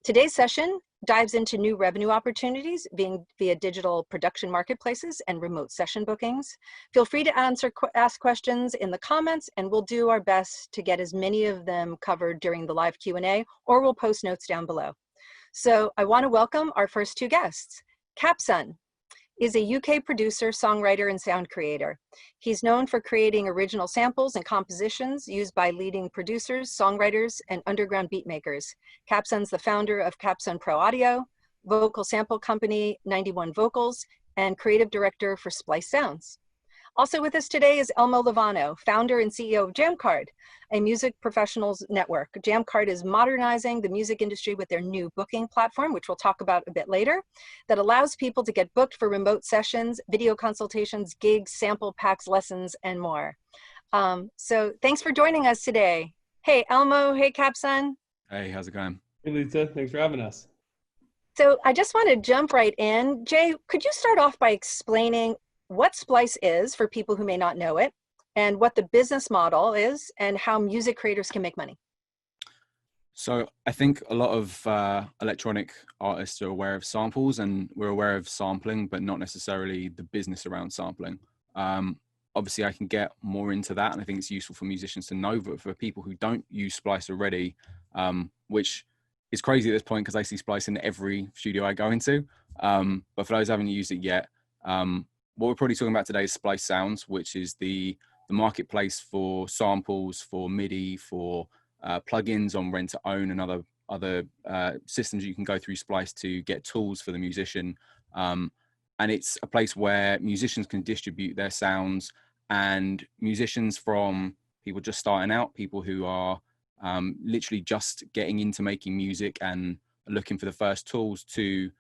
Today's session dives into new revenue opportunities via digital production marketplaces and remote session bookings. Feel free to ask questions in the comments, and we'll do our best to get as many of them covered during the live Q&A, or we'll post notes down below. So I want to welcome our first two guests. Capsun is a UK producer, songwriter, and sound creator. He's known for creating original samples and compositions used by leading producers, songwriters, and underground beat makers. Capsun's the founder of Capsun Pro Audio, vocal sample company 91 Vocals, and creative director for Splice Sounds. Also with us today is Elmo Lovano, founder and CEO of Jammcard, a music professionals network. Jammcard is modernizing the music industry with their new booking platform, which we'll talk about a bit later, that allows people to get booked for remote sessions, video consultations, gigs, sample packs, lessons, and more. So thanks for joining us today. Hey, Elmo. Hey, Capsun. Hey, how's it going? Hey, Lisa. Thanks for having us. So I just want to jump right in. Jay, could you start off by explaining what Splice is for people who may not know it, and what the business model is, and how music creators can make money? So I think a lot of electronic artists are aware of samples, and we're aware of sampling, but not necessarily the business around sampling. Obviously, I can get more into that, and I think it's useful for musicians to know, but for people who don't use Splice already, which is crazy at this point because I see Splice in every studio I go into, but for those who haven't used it yet, what we're probably talking about today is Splice Sounds, which is the marketplace for samples, for MIDI, for plugins on rent to own, and other systems you can go through Splice to get tools for the musician. And it's a place where musicians can distribute their sounds, and musicians from people just starting out, people who are literally just getting into making music and looking for the first tools, to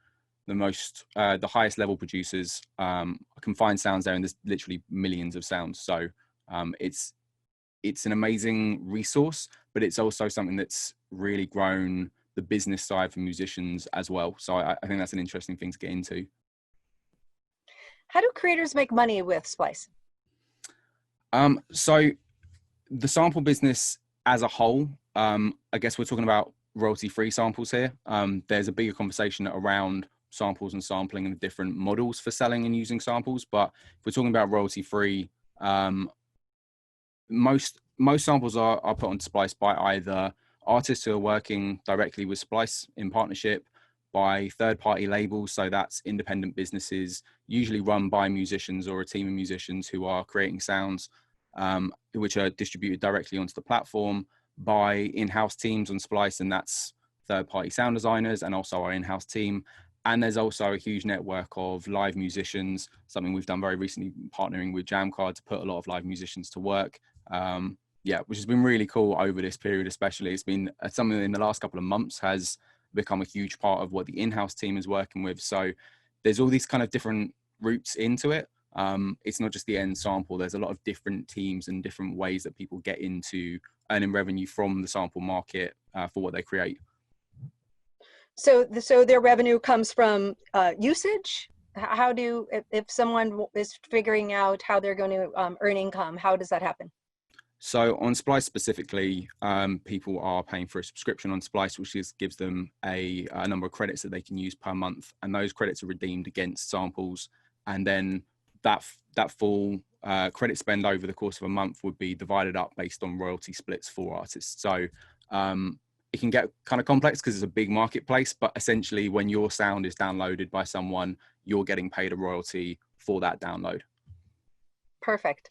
the highest level producers, can find sounds there, and there's literally millions of sounds. So it's an amazing resource, but it's also something that's really grown the business side for musicians as well. So I think that's an interesting thing to get into. How do creators make money with Splice? So the sample business as a whole, I guess we're talking about royalty-free samples here. There's a bigger conversation around samples and sampling and different models for selling and using samples, but if we're talking about royalty-free, most samples are put on Splice by either artists who are working directly with Splice in partnership, by third-party labels, so that's independent businesses, usually run by musicians or a team of musicians who are creating sounds, which are distributed directly onto the platform, by in-house teams on Splice, and that's third-party sound designers and also our in-house team. And there's also a huge network of live musicians, something we've done very recently, partnering with Jammcard to put a lot of live musicians to work. Which has been really cool over this period, especially. It's been something that in the last couple of months has become a huge part of what the in-house team is working with. So there's all these kind of different routes into it. It's not just the end sample. There's a lot of different teams and different ways that people get into earning revenue from the sample market for what they create. So their revenue comes from usage? If someone is figuring out how they're going to earn income, how does that happen? So on Splice specifically, people are paying for a subscription on Splice, which gives them a number of credits that they can use per month, and those credits are redeemed against samples, and then that full credit spend over the course of a month would be divided up based on royalty splits for artists. So it can get kind of complex because it's a big marketplace, but essentially when your sound is downloaded by someone, you're getting paid a royalty for that download. Perfect.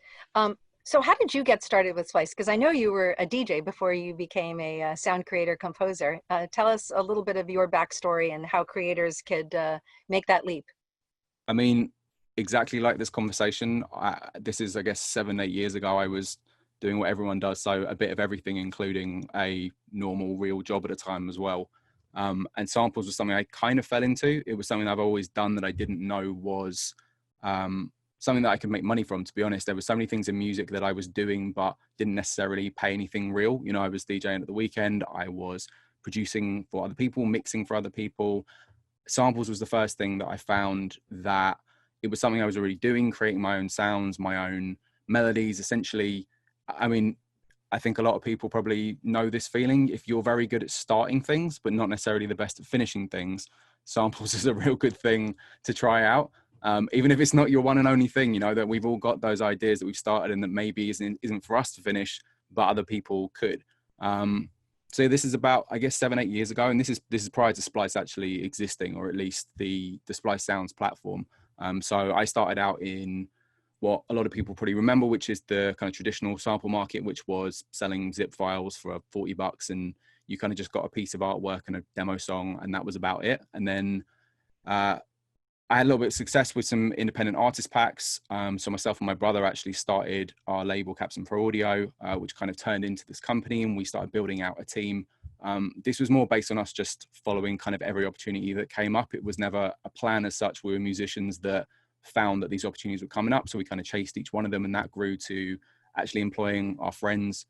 So how did you get started with Splice? Because I know you were a DJ before you became a sound creator composer. Tell us a little bit of your backstory and how creators could make that leap. I mean, exactly like this conversation, this is, I guess, 7-8 years ago, I was doing what everyone does, so a bit of everything, including a normal real job at a time as well. And samples was something I kind of fell into. It was something I've always done that I didn't know was something that I could make money from, to be honest. There were so many things in music that I was doing, but didn't necessarily pay anything real. You know, I was DJing at the weekend, I was producing for other people, mixing for other people. Samples was the first thing that I found that it was something I was already doing, creating my own sounds, my own melodies, essentially. I mean, I think a lot of people probably know this feeling. If you're very good at starting things, but not necessarily the best at finishing things, samples is a real good thing to try out. Even if it's not your one and only thing, you know, that we've all got those ideas that we've started and that maybe isn't for us to finish, but other people could. So this is about, I guess, 7-8 years ago, and this is prior to Splice actually existing, or at least the Splice Sounds platform. So I started out in what a lot of people probably remember, which is the kind of traditional sample market, which was selling zip files for $40, and you kind of just got a piece of artwork and a demo song, and that was about it. And then I had a little bit of success with some independent artist packs. So myself and my brother actually started our label Capsun Pro Audio, which kind of turned into this company, and we started building out a team. This was more based on us just following kind of every opportunity that came up. It was never a plan as such. We were musicians that found that these opportunities were coming up, so we kind of chased each one of them, and that grew to actually employing our friends,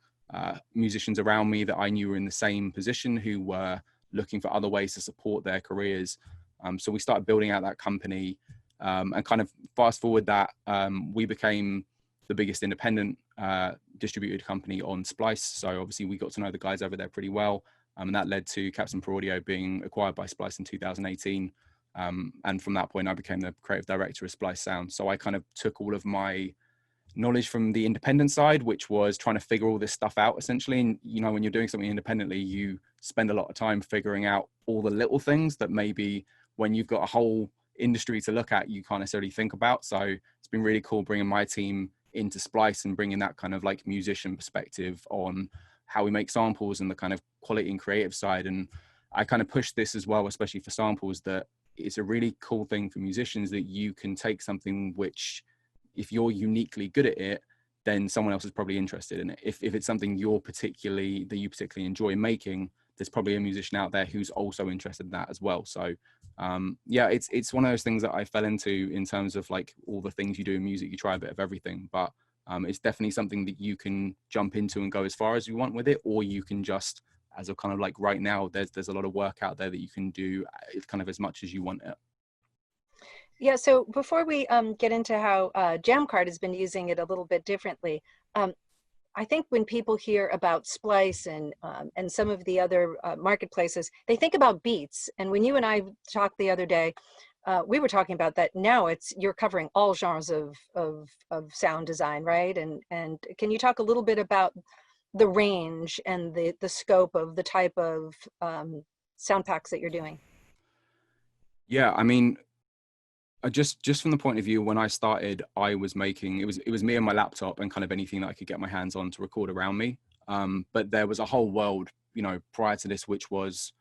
musicians around me that I knew were in the same position, who were looking for other ways to support their careers. So we started building out that company, and kind of fast forward that, we became the biggest independent distributed company on Splice. So obviously we got to know the guys over there pretty well, and that led to Capsun Pro Audio being acquired by Splice in 2018. And from that point, I became the creative director of Splice Sound. So I kind of took all of my knowledge from the independent side, which was trying to figure all this stuff out essentially. And, you know, when you're doing something independently, you spend a lot of time figuring out all the little things that maybe when you've got a whole industry to look at, you can't necessarily think about. So it's been really cool bringing my team into Splice and bringing that kind of like musician perspective on how we make samples and the kind of quality and creative side. And I kind of push this as well, especially for samples, that it's a really cool thing for musicians that you can take something which, if you're uniquely good at it, then someone else is probably interested in it. If it's something you particularly enjoy making, there's probably a musician out there who's also interested in that as well. So yeah, it's one of those things that I fell into in terms of like all the things you do in music. You try a bit of everything, but it's definitely something that you can jump into and go as far as you want with it, or you can just, as of kind of like right now, there's a lot of work out there that you can do kind of as much as you want it. Yeah, so before we get into how Jammcard has been using it a little bit differently, I think when people hear about Splice and some of the other marketplaces, they think about beats. And when you and I talked the other day, we were talking about that. Now you're covering all genres of sound design, right? And can you talk a little bit about the range and the scope of the type of sound packs that you're doing? Yeah, I mean, just from the point of view, when I started, I was making, it was me and my laptop and kind of anything that I could get my hands on to record around me. But there was a whole world, you know, prior to this, which was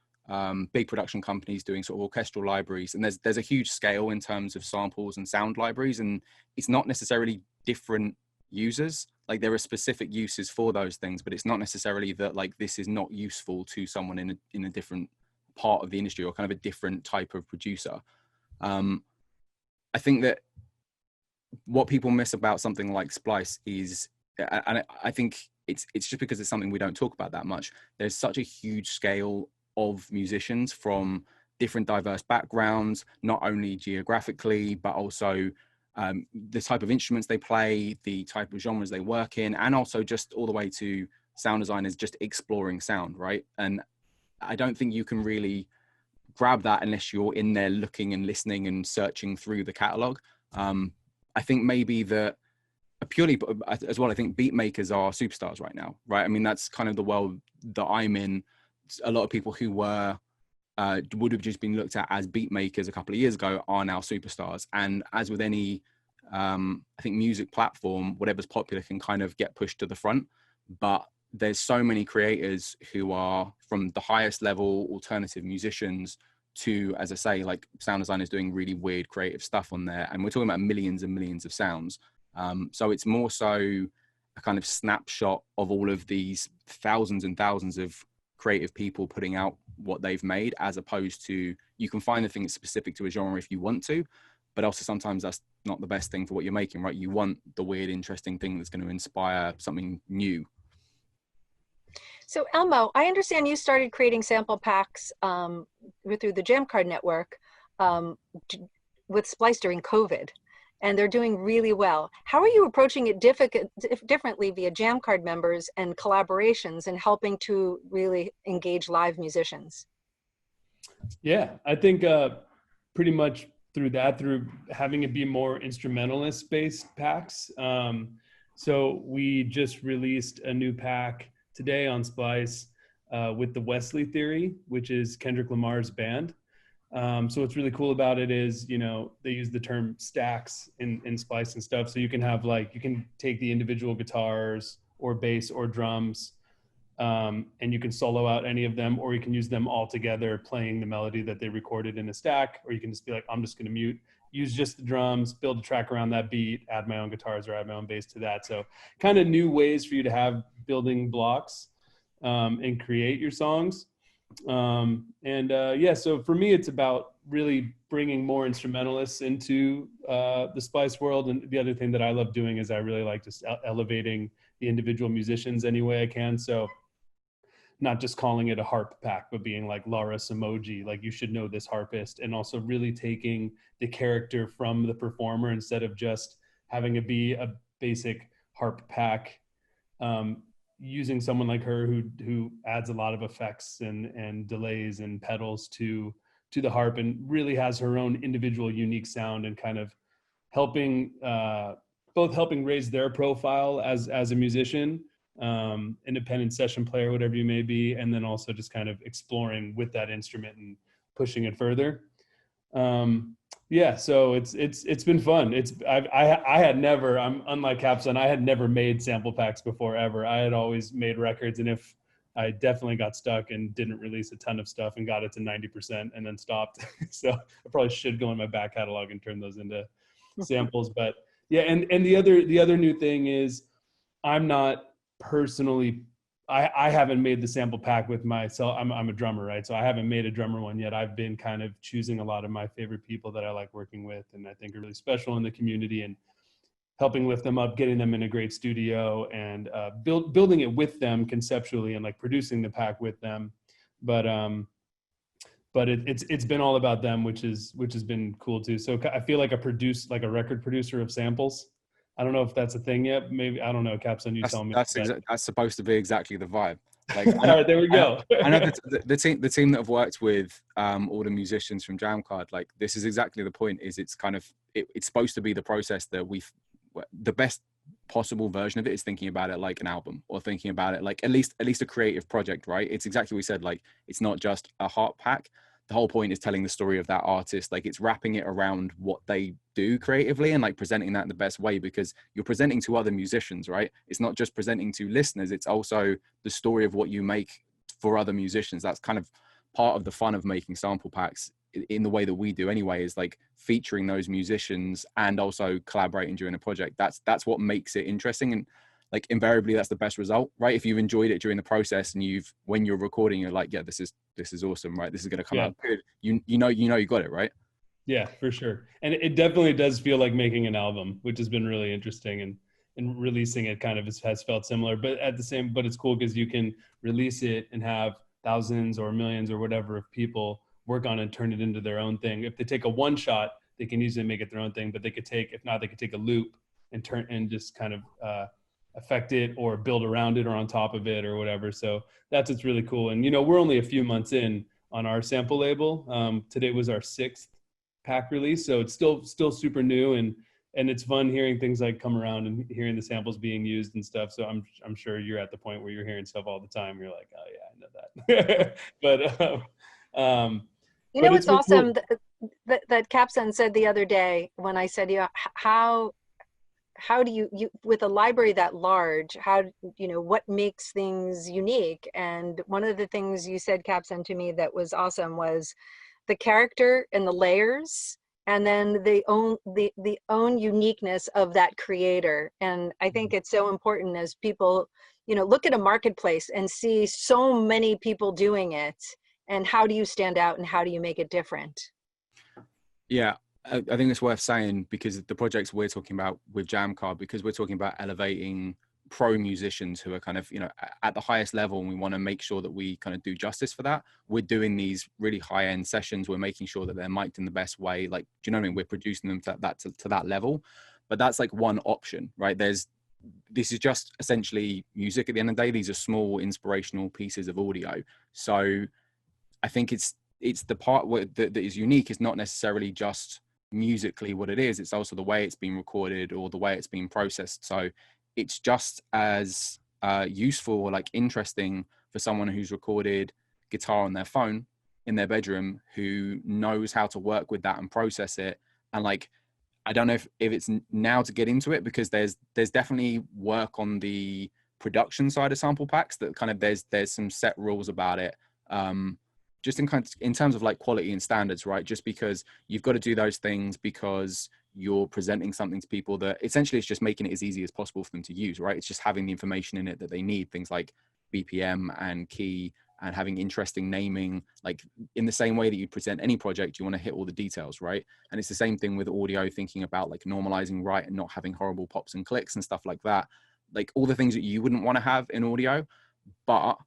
big production companies doing sort of orchestral libraries. And there's a huge scale in terms of samples and sound libraries. And it's not necessarily different users. Like there are specific uses for those things, but it's not necessarily that like this is not useful to someone in a different part of the industry or kind of a different type of producer. I think that what people miss about something like Splice is, and I think it's just because it's something we don't talk about that much. There's such a huge scale of musicians from different diverse backgrounds, not only geographically, but also the type of instruments they play, the type of genres they work in, and also just all the way to sound designers just exploring sound, right? And I don't think you can really grab that unless you're in there looking and listening and searching through the catalog. I think maybe that purely as well, I think beat makers are superstars right now, right? I mean, that's kind of the world that I'm in. A lot of people who were would have just been looked at as beat makers a couple of years ago are now superstars. And as with any, I think music platform, whatever's popular can kind of get pushed to the front. But there's so many creators who are from the highest level alternative musicians to, as I say, like sound designers doing really weird creative stuff on there. And we're talking about millions and millions of sounds. So it's more so a kind of snapshot of all of these thousands and thousands of creative people putting out what they've made, as opposed to, you can find the thing that's specific to a genre if you want to, but also sometimes that's not the best thing for what you're making, right? You want the weird, interesting thing that's going to inspire something new. So Elmo, I understand you started creating sample packs through the Jammcard network with Splice during COVID. and they're doing really well. How are you approaching it differently via Jammcard members and collaborations and helping to really engage live musicians? Yeah, I think pretty much through having it be more instrumentalist based packs. So we just released a new pack today on Splice with the Wesley Theory, which is Kendrick Lamar's band. So what's really cool about it is, you know, they use the term stacks in Splice and stuff. So you can have like, you can take the individual guitars or bass or drums, and you can solo out any of them, or you can use them all together playing the melody that they recorded in a stack, or you can just be like, I'm just going to use just the drums, build a track around that beat, add my own guitars or add my own bass to that. So kind of new ways for you to have building blocks and create your songs. Yeah, so for me, it's about really bringing more instrumentalists into the Splice world. And the other thing that I love doing is I really like just elevating the individual musicians any way I can. So not just calling it a harp pack, but being like Laura Samoji, like you should know this harpist, and also really taking the character from the performer instead of just having it be a basic harp pack. Using someone like her who adds a lot of effects and delays and pedals to the harp and really has her own individual unique sound, and kind of helping both helping raise their profile as a musician, independent session player, whatever you may be, and then also just kind of exploring with that instrument and pushing it further. Yeah, so it's been fun. I had never, I'm unlike Capsun, I had never made sample packs before ever. I had always made records, and if I definitely got stuck and didn't release a ton of stuff and got it to 90% and then stopped. So I probably should go in my back catalog and turn those into samples. But yeah, and the other new thing is I'm not personally, I haven't made the sample pack with myself. I'm a drummer, right? So I haven't made a drummer one yet. I've been kind of choosing a lot of my favorite people that I like working with and I think are really special in the community, and helping lift them up, getting them in a great studio, and building it with them conceptually, and like producing the pack with them. But it's been all about them, which has been cool too. So I feel like a record producer of samples. I don't know if that's a thing yet. Maybe, I don't know. Capsun, you tell me. That's supposed to be exactly the vibe. Like, all right, there we go. I know the team that have worked with all the musicians from Jammcard. Like, this is exactly the point. Is it's kind of it's supposed to be the process that the best possible version of it is thinking about it like an album, or thinking about it like at least a creative project, right? It's exactly what we said. Like, it's not just a harp pack. The whole point is telling the story of that artist. Like, it's wrapping it around what they do creatively and like presenting that in the best way, because you're presenting to other musicians, right? It's not just presenting to listeners, it's also the story of what you make for other musicians. That's kind of part of the fun of making sample packs in the way that we do anyway, is like featuring those musicians and also collaborating during a project. That's what makes it interesting. And like, invariably that's the best result, right? If you've enjoyed it during the process and when you're recording, you're like, yeah, this is awesome, right? This is going to come out good. You know you got it, right? Yeah, for sure. And it definitely does feel like making an album, which has been really interesting, and releasing it kind of has felt similar, but it's cool because you can release it and have thousands or millions or whatever of people work on it and turn it into their own thing. If they take a one shot, they can easily make it their own thing, but they could take a loop and just kind of, affect it or build around it or on top of it or whatever. So that's what's really cool. And, we're only a few months in on our sample label. Today was our 6th pack release. So it's still super new, and it's fun hearing things like come around and hearing the samples being used and stuff. So I'm sure you're at the point where you're hearing stuff all the time. You're like, oh yeah, I know that. But it's awesome that Capsun said the other day when I said, how do you with a library that large, what makes things unique? And one of the things you said, Capsun, to me that was awesome was the character and the layers, and then the own uniqueness of that creator. And I think it's so important as people, look at a marketplace and see so many people doing it, and how do you stand out and how do you make it different? Yeah. I think it's worth saying, because the projects we're talking about with Jammcard, because we're talking about elevating pro musicians who are kind of, you know, at the highest level, and we want to make sure that we kind of do justice for that. We're doing these really high end sessions. We're making sure that they're mic'd in the best way. Like, do you know what I mean? We're producing them to that level. But that's like one option, right? This is just essentially music at the end of the day. These are small inspirational pieces of audio. So I think it's the part that is unique is not necessarily just musically what it is. It's also the way it's been recorded or the way it's been processed. So it's just as useful or like interesting for someone who's recorded guitar on their phone in their bedroom, who knows how to work with that and process it. And like, I don't know if it's now to get into it, because there's definitely work on the production side of sample packs that kind of there's some set rules about it. Just in terms of like quality and standards, right? Just because you've got to do those things because you're presenting something to people that essentially is just making it as easy as possible for them to use, right? It's just having the information in it that they need, things like BPM and key and having interesting naming. Like in the same way that you present any project, you want to hit all the details, right? And it's the same thing with audio, thinking about like normalizing right and not having horrible pops and clicks and stuff like that. Like all the things that you wouldn't want to have in audio. But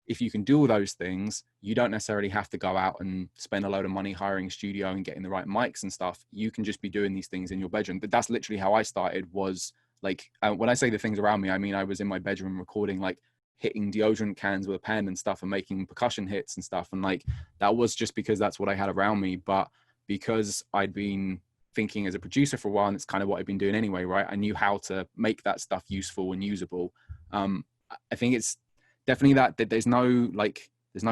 if you can do all those things, you don't necessarily have to go out and spend a load of money hiring a studio and getting the right mics and stuff. You can just be doing these things in your bedroom. But that's literally how I started, was like, when I say the things around me, I mean, I was in my bedroom recording, like hitting deodorant cans with a pen and stuff and making percussion hits and stuff. And like, that was just because that's what I had around me. But because I'd been thinking as a producer for a while, and it's kind of what I've been doing anyway, right? I knew how to make that stuff useful and usable. I think it's definitely that there's no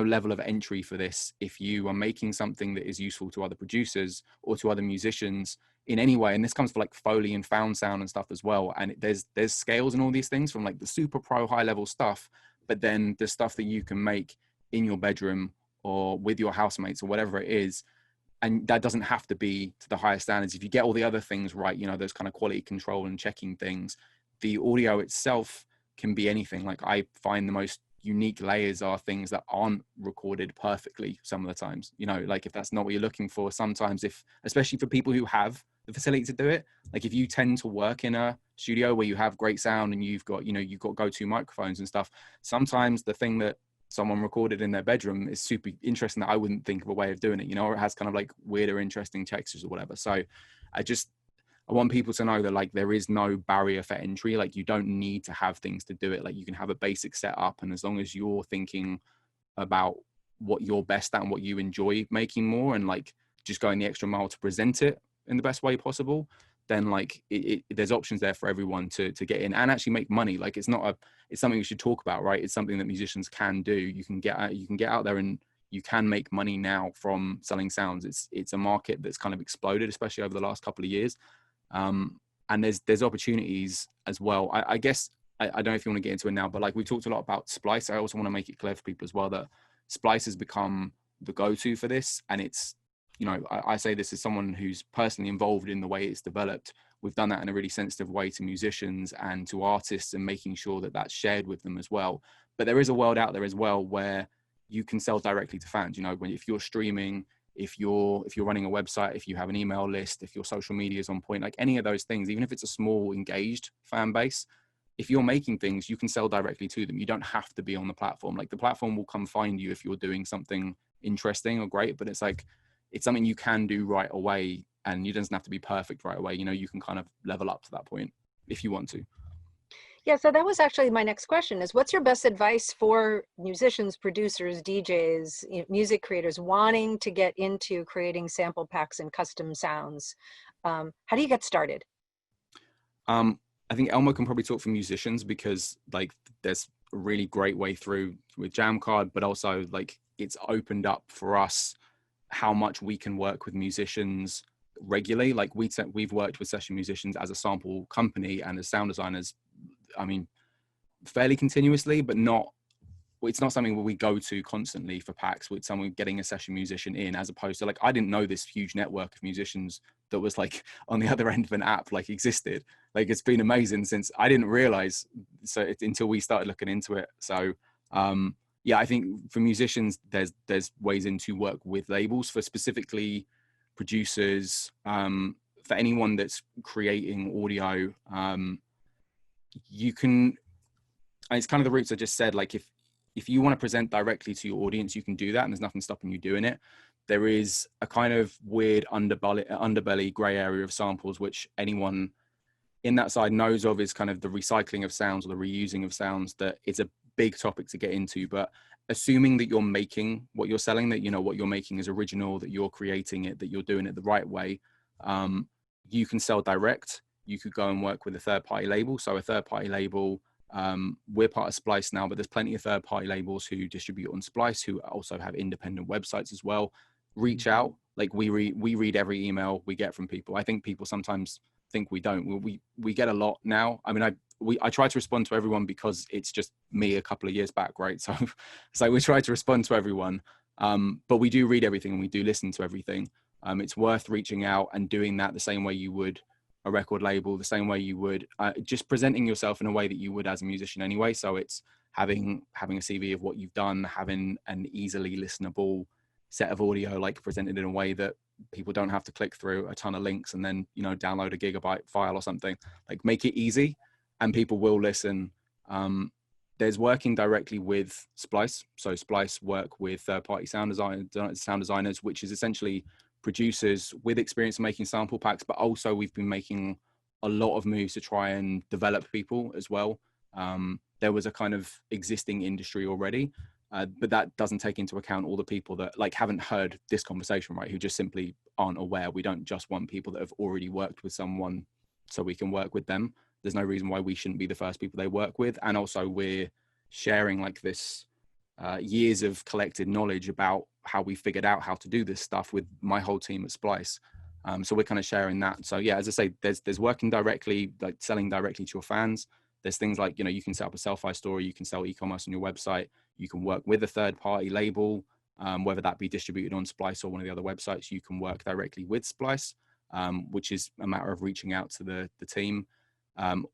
level of entry for this. If you are making something that is useful to other producers or to other musicians in any way, and this comes for like Foley and found sound and stuff as well, and there's scales and all these things, from like the super pro high level stuff, but then the stuff that you can make in your bedroom or with your housemates or whatever it is. And that doesn't have to be to the highest standards. If you get all the other things right, you know, those kind of quality control and checking things, the audio itself can be anything. Like I find the most unique layers are things that aren't recorded perfectly some of the times, you know, like if that's not what you're looking for, sometimes, if especially for people who have the facility to do it, like if you tend to work in a studio where you have great sound and you've got go-to microphones and stuff, sometimes the thing that someone recorded in their bedroom is super interesting that I wouldn't think of a way of doing it, you know, or it has kind of like weirder interesting textures or whatever. So I want people to know that like there is no barrier for entry. Like you don't need to have things to do it. Like you can have a basic setup, and as long as you're thinking about what you're best at and what you enjoy making more, and like just going the extra mile to present it in the best way possible, then like there's options there for everyone to get in and actually make money. Like it's something we should talk about, right? It's something that musicians can do. You can get out there and you can make money now from selling sounds. It's a market that's kind of exploded, especially over the last couple of years. And there's opportunities as well. I guess, I don't know if you want to get into it now, but like we talked a lot about Splice. I also want to make it clear for people as well that Splice has become the go-to for this. And it's, you know, I say this as someone who's personally involved in the way it's developed. We've done that in a really sensitive way to musicians and to artists, and making sure that that's shared with them as well. But there is a world out there as well where you can sell directly to fans. You know, if you're streaming, if you're running a website, if you have an email list, if your social media is on point, like any of those things, even if it's a small engaged fan base, if you're making things, you can sell directly to them. You don't have to be on the platform. Like the platform will come find you if you're doing something interesting or great, but it's like, it's something you can do right away, and it doesn't have to be perfect right away. You know, you can kind of level up to that point if you want to. Yeah, so that was actually my next question, is what's your best advice for musicians, producers, DJs, music creators wanting to get into creating sample packs and custom sounds? How do you get started? I think Elmo can probably talk for musicians, because like there's a really great way through with Jammcard, but also like it's opened up for us how much we can work with musicians regularly. Like we've worked with session musicians as a sample company and as sound designers, I mean, fairly continuously, but it's not something where we go to constantly for packs with someone getting a session musician in, as opposed to like, I didn't know this huge network of musicians that was like on the other end of an app like existed. Like it's been amazing since I didn't realize until we started looking into it. So yeah, I think for musicians, there's ways in to work with labels. For specifically producers, for anyone that's creating audio, you can and it's kind of the roots I just said, like if you want to present directly to your audience, you can do that, and there's nothing stopping you doing it. There is a kind of weird underbelly gray area of samples, which anyone in that side knows of, is kind of the recycling of sounds or the reusing of sounds. That it's a big topic to get into, but assuming that you're making what you're selling, that, you know, what you're making is original, that you're creating it, that you're doing it the right way, you can sell direct. You could go and work with a third-party label. So a third-party label, we're part of Splice now, but there's plenty of third-party labels who distribute on Splice, who also have independent websites as well. Reach out. Like, we read every email we get from people. I think people sometimes think we don't. We get a lot now. I mean, I try to respond to everyone because it's just me a couple of years back, right? So it's like we try to respond to everyone, but we do read everything and we do listen to everything. It's worth reaching out and doing that the same way you would a record label, the same way you would just presenting yourself in a way that you would as a musician anyway. So it's having a CV of what you've done, having an easily listenable set of audio, like presented in a way that people don't have to click through a ton of links and then, you know, download a gigabyte file or something. Like, make it easy and people will listen. There's working directly with Splice. So Splice work with third-party sound designers, which is essentially producers with experience in making sample packs, but also we've been making a lot of moves to try and develop people as well. There was a kind of existing industry already, but that doesn't take into account all the people that like haven't heard this conversation, right? Who just simply aren't aware. We don't just want people that have already worked with someone so we can work with them. There's no reason why we shouldn't be the first people they work with. And also we're sharing like this years of collected knowledge about how we figured out how to do this stuff with my whole team at Splice. So we're kind of sharing that. So yeah, as I say, there's working directly, like selling directly to your fans. There's things like, you know, you can set up a Selfie store, you can sell e-commerce on your website, you can work with a third-party label, whether that be distributed on Splice or one of the other websites. You can work directly with Splice, which is a matter of reaching out to the team.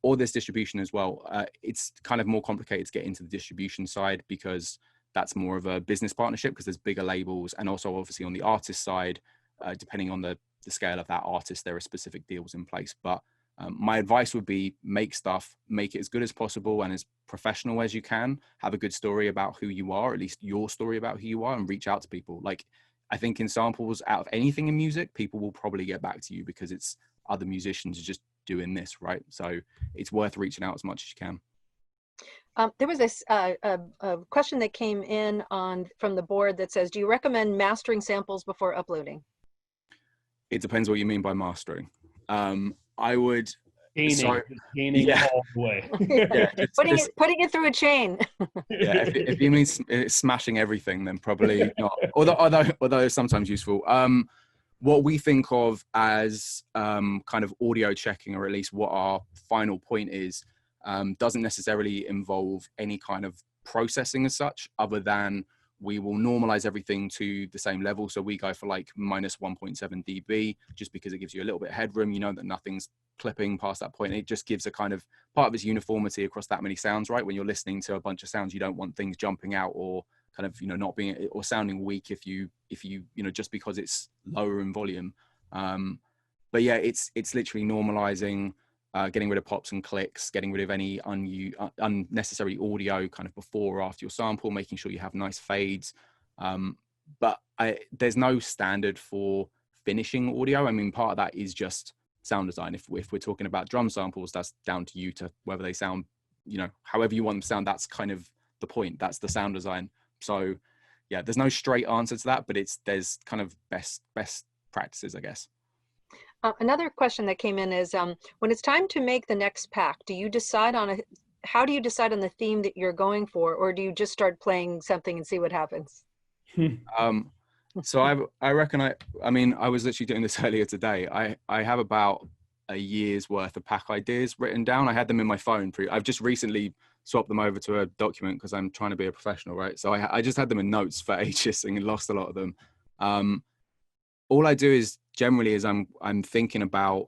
Or there's distribution as well. It's kind of more complicated to get into the distribution side because that's more of a business partnership, because there's bigger labels, and also obviously on the artist side, depending on the scale of that artist, there are specific deals in place. But my advice would be make stuff, make it as good as possible and as professional as you can. Have a good story about who you are, at least your story about who you are, and reach out to people. Like, I think in samples, out of anything in music, people will probably get back to you because it's other musicians just doing this, right? So it's worth reaching out as much as you can. There was this a question that came in from the board that says, do you recommend mastering samples before uploading? It depends what you mean by mastering. I would gaining yeah. all the way. Yeah, putting it through a chain. Yeah, if you mean smashing everything, then probably not. Although sometimes useful. What we think of as kind of audio checking, or at least what our final point is, doesn't necessarily involve any kind of processing as such, other than we will normalize everything to the same level. So we go for like minus 1.7 dB, just because it gives you a little bit of headroom. You know that nothing's clipping past that point. It just gives a kind of part of its uniformity across that many sounds, right? When you're listening to a bunch of sounds, you don't want things jumping out or kind of, you know, not being or sounding weak if you know, just because it's lower in volume. But yeah, it's literally normalizing, getting rid of pops and clicks, getting rid of any unnecessary audio kind of before or after your sample, making sure you have nice fades. But there's no standard for finishing audio. I mean, part of that is just sound design. If we're talking about drum samples, that's down to you to whether they sound, you know, however you want them to sound. That's kind of the point. That's the sound design. So yeah, there's no straight answer to that, but there's kind of best practices, I guess. Another question that came in is, when it's time to make the next pack, how do you decide on the theme that you're going for, or do you just start playing something and see what happens? So I reckon I mean, I was literally doing this earlier today. I have about a year's worth of pack ideas written down. I had them in my phone. I've just recently swapped them over to a document because I'm trying to be a professional, right? So I just had them in notes for ages and lost a lot of them. All I do is generally I'm thinking about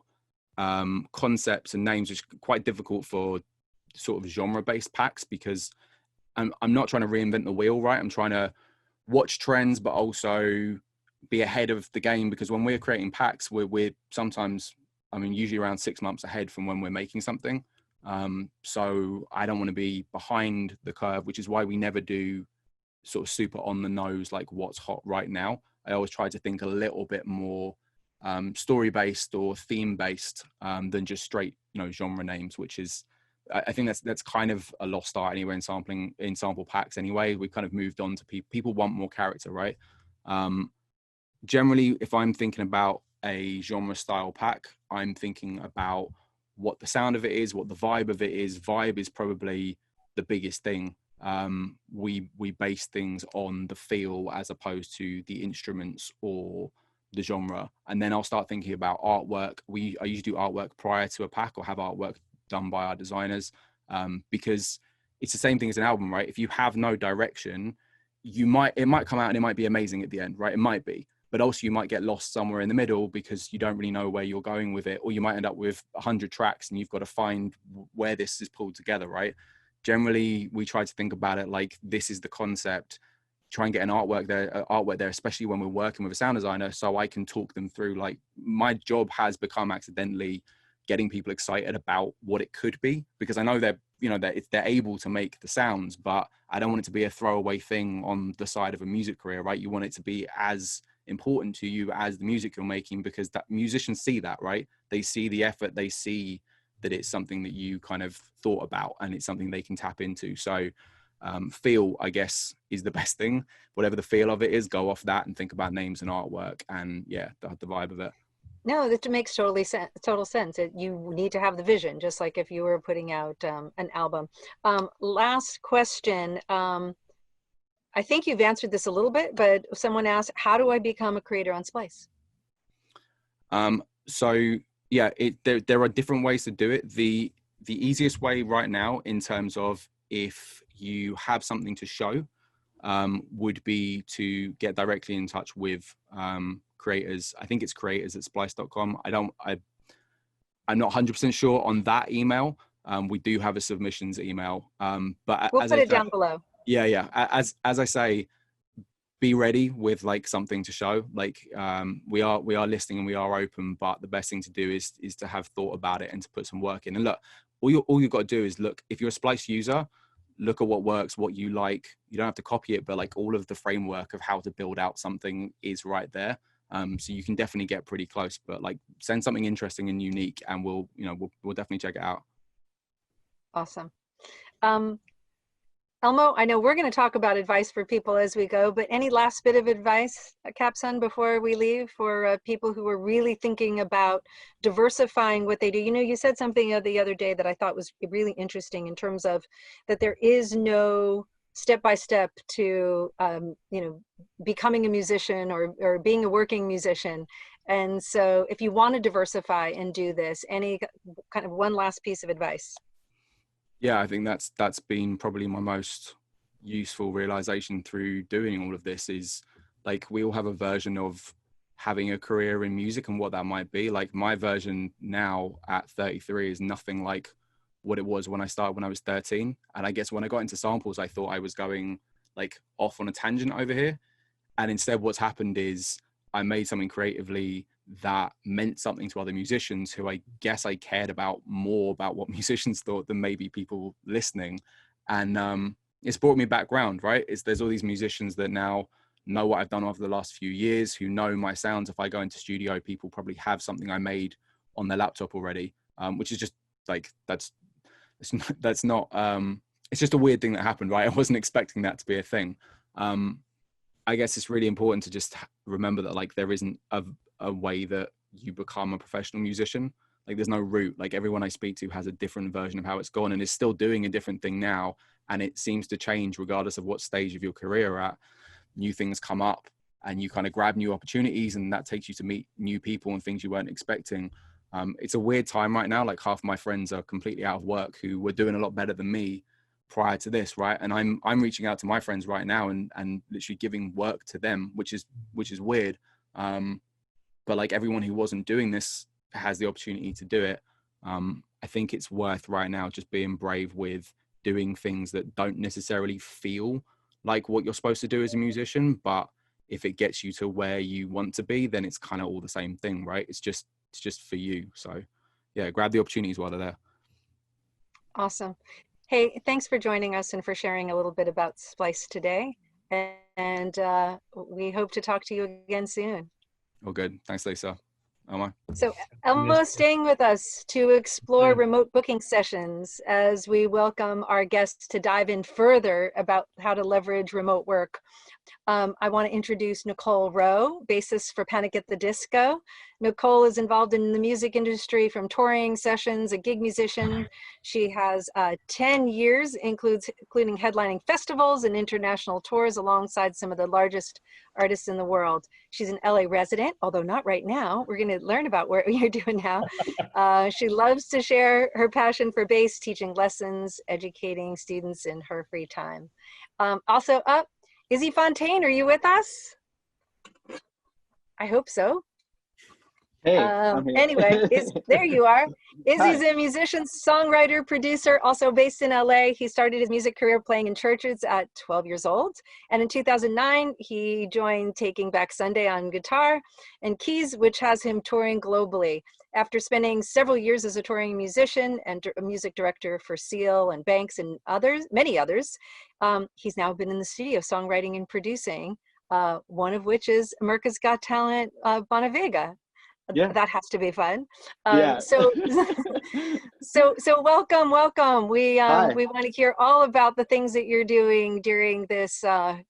concepts and names, which is quite difficult for sort of genre-based packs, because I'm not trying to reinvent the wheel, right? I'm trying to watch trends, but also be ahead of the game, because when we're creating packs, we're sometimes, I mean, usually around 6 months ahead from when we're making something. So I don't want to be behind the curve, which is why we never do sort of super on the nose, like what's hot right now. I always try to think a little bit more story based or theme based than just straight, genre names, which is, I think that's kind of a lost art anyway in sampling, in sample packs anyway. We kind of moved on to people want more character, right? Generally, if I'm thinking about a genre style pack, I'm thinking about what the sound of it is, what the vibe of it is. Vibe is probably the biggest thing. We base things on the feel as opposed to the instruments or the genre. And then I'll start thinking about artwork. I usually do artwork prior to a pack, or have artwork done by our designers, because it's the same thing as an album, right? If you have no direction, it might come out and it might be amazing at the end, right? It might be, but also you might get lost somewhere in the middle because you don't really know where you're going with it, or you might end up with 100 tracks and you've got to find where this is pulled together, right? Generally, we try to think about it like this is the concept. Try and get an artwork there, especially when we're working with a sound designer, so I can talk them through. Like, my job has become accidentally getting people excited about what it could be, because I know they're able to make the sounds, but I don't want it to be a throwaway thing on the side of a music career, right? You want it to be as important to you as the music you're making, because that musicians see that, right? They see the effort, they see that it's something that you kind of thought about and it's something they can tap into. So feel, I guess, is the best thing. Whatever the feel of it is, go off that and think about names and artwork and the vibe of it. No, that makes total sense. You need to have the vision, just like if you were putting out an album. Last question. I think you've answered this a little bit, but someone asked, how do I become a creator on Splice? So yeah, there are different ways to do it. The easiest way right now, in terms of if you have something to show, would be to get directly in touch with creators. I think it's creators@splice.com. I'm not 100% sure on that email. We do have a submissions email, but we'll put it down below. Yeah. As I say, be ready with like something to show. Like we are listening and we are open, but the best thing to do is to have thought about it and to put some work in. And look, all you've got to do is look. If you're a Splice user, look at what works, what you like. You don't have to copy it, but like all of the framework of how to build out something is right there. So you can definitely get pretty close, but like send something interesting and unique, and we'll definitely check it out. Awesome. Elmo, I know we're going to talk about advice for people as we go, but any last bit of advice, Capsun, before we leave, for people who are really thinking about diversifying what they do? You said something the other day that I thought was really interesting, in terms of that there is no step-by-step to, becoming a musician or being a working musician. And so if you want to diversify and do this, any kind of one last piece of advice? Yeah, I think that's been probably my most useful realization through doing all of this, is like we all have a version of having a career in music and what that might be. Like my version now at 33 is nothing like what it was when I started when I was 13. And I guess when I got into samples, I thought I was going like off on a tangent over here. And instead what's happened is I made something creatively that meant something to other musicians, who I guess I cared about more about what musicians thought than maybe people listening. And it's brought me background, right? There's all these musicians that now know what I've done over the last few years, who know my sounds. If I go into studio, people probably have something I made on their laptop already, which is just like, that's not, it's just a weird thing that happened, right? I wasn't expecting that to be a thing. I guess it's really important to just remember that like there isn't a way that you become a professional musician. Like there's no route. Like everyone I speak to has a different version of how it's gone and is still doing a different thing now. And it seems to change regardless of what stage of your career at. New things come up and you kind of grab new opportunities, and that takes you to meet new people and things you weren't expecting. It's a weird time right now. Like half my friends are completely out of work who were doing a lot better than me prior to this, right? And I'm reaching out to my friends right now and literally giving work to them, which is weird. But like everyone who wasn't doing this has the opportunity to do it. I think it's worth right now just being brave with doing things that don't necessarily feel like what you're supposed to do as a musician, but if it gets you to where you want to be, then it's kind of all the same thing, right? It's just for you. So yeah, grab the opportunities while they're there. Awesome. Hey, thanks for joining us and for sharing a little bit about Splice today. And we hope to talk to you again soon. All good. Thanks, Lisa. Elmo. So Elmo's staying with us to explore remote booking sessions as we welcome our guests to dive in further about how to leverage remote work. I want to introduce Nicole Rowe, bassist for Panic at the Disco. Nicole is involved in the music industry from touring sessions, a gig musician. She has 10 years, including headlining festivals and international tours alongside some of the largest artists in the world. She's an LA resident, although not right now. We're going to learn about what you're doing now. She loves to share her passion for bass, teaching lessons, educating students in her free time. Also up, Izzy Fontaine, are you with us? I hope so. Hey, I'm here. Anyway, there you are. Izzy's Hi. a musician, songwriter, producer, also based in LA. He started his music career playing in churches at 12 years old. And in 2009, he joined Taking Back Sunday on guitar and keys, which has him touring globally. After spending several years as a touring musician and a music director for Seal and Banks and many others, he's now been in the studio songwriting and producing, one of which is America's Got Talent, Bonavega. Yeah. That has to be fun. Yeah. So welcome. We want to hear all about the things that you're doing during this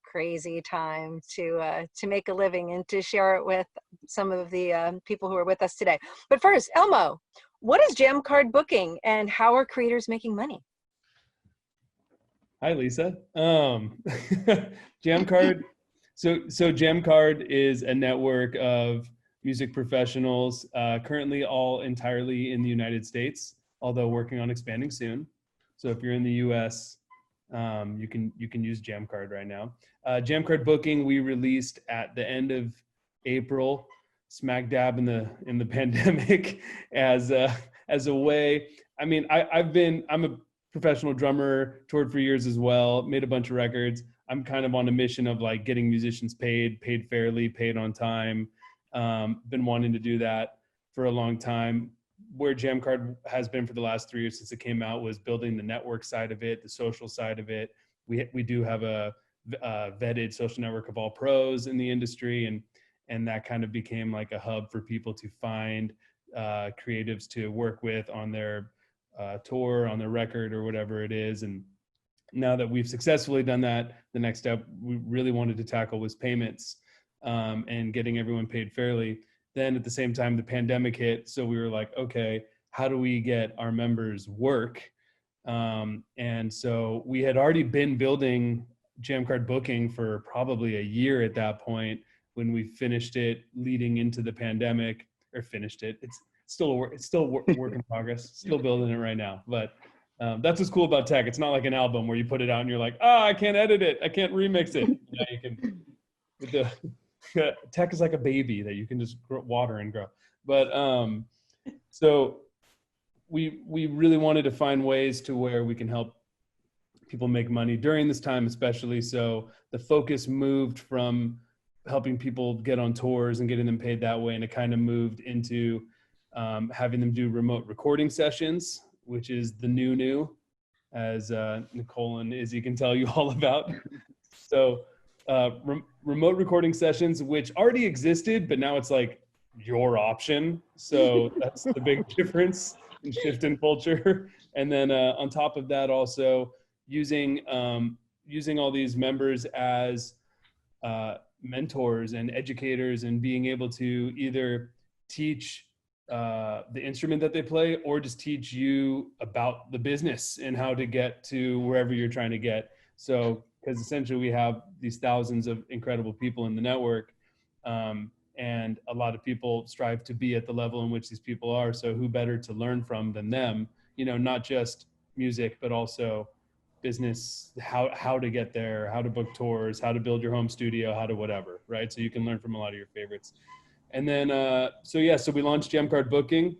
crazy time to make a living and to share it with some of the people who are with us today. But first, Elmo, what is Jammcard booking and how are creators making money? Hi, Lisa. Jammcard. So Jammcard is a network of music professionals, currently all entirely in the United States, although working on expanding soon. So if you're in the US, you can use Jammcard right now. Jammcard booking we released at the end of April, smack dab in the pandemic, as a way. I mean, I'm a professional drummer, toured for years as well, made a bunch of records. I'm kind of on a mission of like getting musicians paid fairly, paid on time. Been wanting to do that for a long time. Where Jammcard has been for the last 3 years since it came out was building the network side of it, the social side of it. We do have a vetted social network of all pros in the industry, and that kind of became like a hub for people to find creatives to work with on their tour, on their record, or whatever it is. And now that we've successfully done that, the next step we really wanted to tackle was payments. And getting everyone paid fairly. Then at the same time, the pandemic hit. So we were like, okay, how do we get our members work? And so we had already been building Jammcard booking for probably a year at that point when we finished it leading into the pandemic, or finished it. It's still a work in progress, still building it right now. But that's what's cool about tech. It's not like an album where you put it out and you're like, I can't edit it. I can't remix it. You can, with the, tech is like a baby that you can just water and grow. But so we really wanted to find ways to where we can help people make money during this time, especially. So the focus moved from helping people get on tours and getting them paid that way, and it kind of moved into having them do remote recording sessions, which is the new, as Nicole and Izzy can tell you all about. So remote recording sessions, which already existed, but now it's like your option. So that's the big difference in shift in culture. And then on top of that, also using all these members as mentors and educators, and being able to either teach the instrument that they play, or just teach you about the business and how to get to wherever you're trying to get. So, because essentially we have these thousands of incredible people in the network, and a lot of people strive to be at the level in which these people are. So who better to learn from than them? You know, not just music, but also business, how to get there, how to book tours, how to build your home studio, how to whatever, right? So you can learn from a lot of your favorites. And then, so we launched Jammcard Booking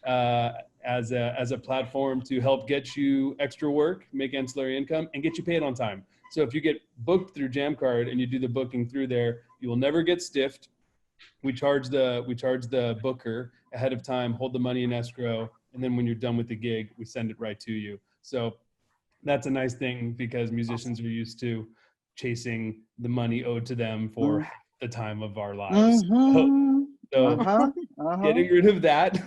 as a platform to help get you extra work, make ancillary income, and get you paid on time. So if you get booked through Jammcard and you do the booking through there, you will never get stiffed. We charge the booker ahead of time, hold the money in escrow, and then when you're done with the gig, we send it right to you. So that's a nice thing because musicians are used to chasing the money owed to them for the time of our lives. So getting rid of that.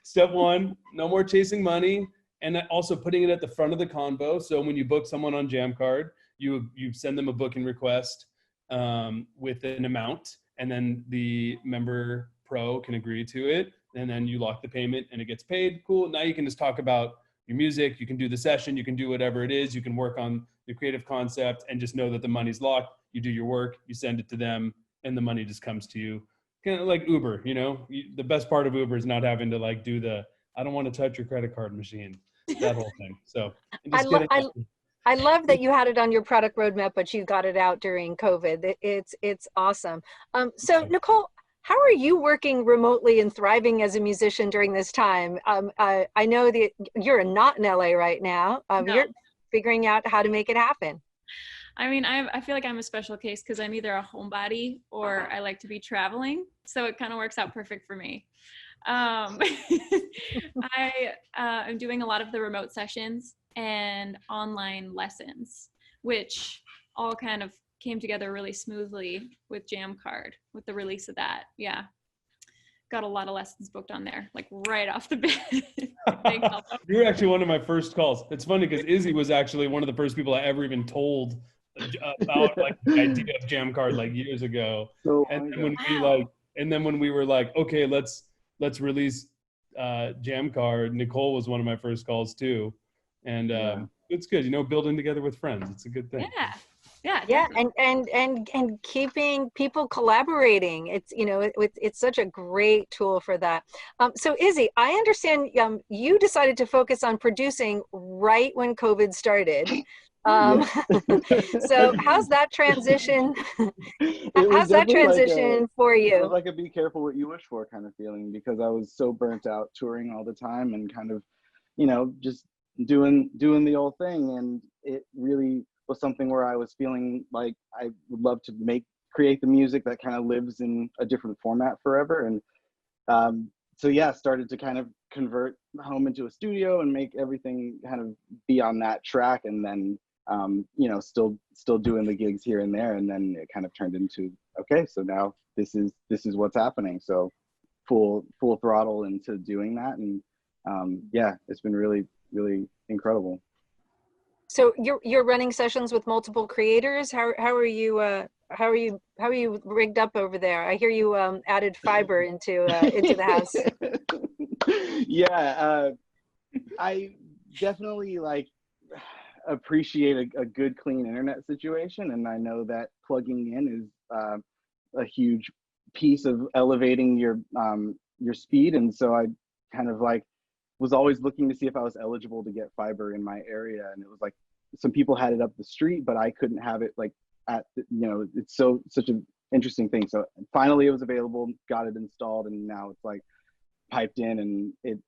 Step one, no more chasing money. And also putting it at the front of the convo. So when you book someone on Jammcard, you send them a booking request with an amount, and then the member pro can agree to it. And then you lock the payment and it gets paid. Cool. Now you can just talk about your music. You can do the session. You can do whatever it is. You can work on the creative concept and just know that the money's locked. You do your work, you send it to them, and the money just comes to you. Kind of like Uber, you know, the best part of Uber is not having to like do the, I don't want to touch your credit card machine, that whole thing. So I love that you had it on your product roadmap, but you got it out during COVID. It's awesome. So Nicole, how are you working remotely and thriving as a musician during this time? I know that you're not in LA right now. No. You're figuring out how to make it happen. I mean, I feel like I'm a special case because I'm either a homebody or I like to be traveling. So it kind of works out perfect for me. I'm doing a lot of the remote sessions and online lessons, which all kind of came together really smoothly with Jammcard, with the release of that. Yeah. Got a lot of lessons booked on there, like right off the bat. You were actually one of my first calls. It's funny because Izzy was actually one of the first people I ever even told about like the idea of Jammcard like years ago. And then when we were like, okay, let's release Jammcard, Nicole was one of my first calls too. And it's good, you know, building together with friends. It's a good thing. Yeah, and keeping people collaborating. It's, you know, it's such a great tool for that. So Izzy, I understand you decided to focus on producing right when COVID started. So how's that transition? How's that transition for you? It was like a be careful what you wish for kind of feeling, because I was so burnt out touring all the time and kind of, you know, just doing the old thing. And it really was something where I was feeling like I would love to create the music that kind of lives in a different format forever. And so yeah, started to kind of convert home into a studio and make everything kind of be on that track. And then you know, still doing the gigs here and there, and then it kind of turned into, okay, so now this is what's happening. So full throttle into doing that, and yeah, it's been really incredible. So you're running sessions with multiple creators. How are you rigged up over there? I hear you added fiber into the house. Yeah, I definitely like appreciate a good clean internet situation, and I know that plugging in is a huge piece of elevating your speed. And so I kind of like was always looking to see if I was eligible to get fiber in my area, and it was like some people had it up the street, but I couldn't have it like at the, you know, it's such an interesting thing. So finally it was available, got it installed, and now it's like piped in, and it's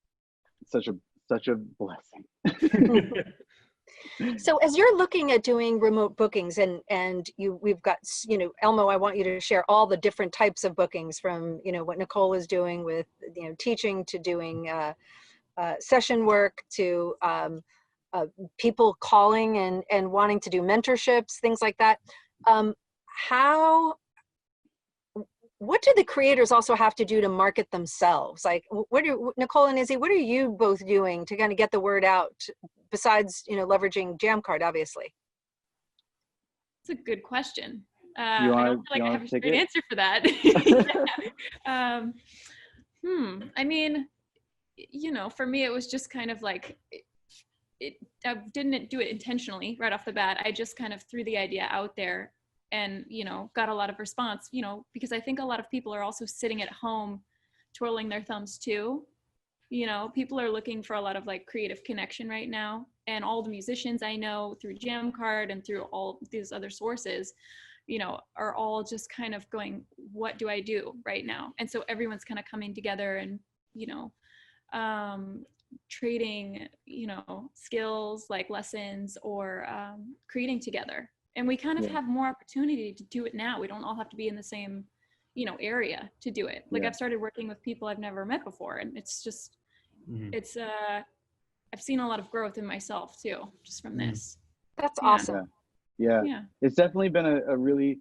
such a blessing. So as you're looking at doing remote bookings, and we've got, you know, Elmo, I want you to share all the different types of bookings, from, you know, what Nicole is doing with, you know, teaching, to doing session work, to people calling and wanting to do mentorships, things like that. What do the creators also have to do to market themselves? Like, Nicole and Izzy, what are you both doing to kind of get the word out, besides, you know, leveraging Jammcard, obviously? It's a good question. I don't feel like I have a straight answer for that. I mean, you know, for me, it was just kind of like, I didn't do it intentionally right off the bat. I just kind of threw the idea out there, and, you know, got a lot of response, you know, because I think a lot of people are also sitting at home twirling their thumbs too. You know, people are looking for a lot of like creative connection right now, and all the musicians I know through Jammcard and through all these other sources, you know, are all just kind of going, what do I do right now? And so everyone's kind of coming together and, you know, trading, you know, skills like lessons, or creating together. And we kind of have more opportunity to do it now. We don't all have to be in the same, you know, area to do it. Like I've started working with people I've never met before, and it's just, it's, I I've seen a lot of growth in myself too, just from this. That's Yeah. awesome. Yeah. It's definitely been a really,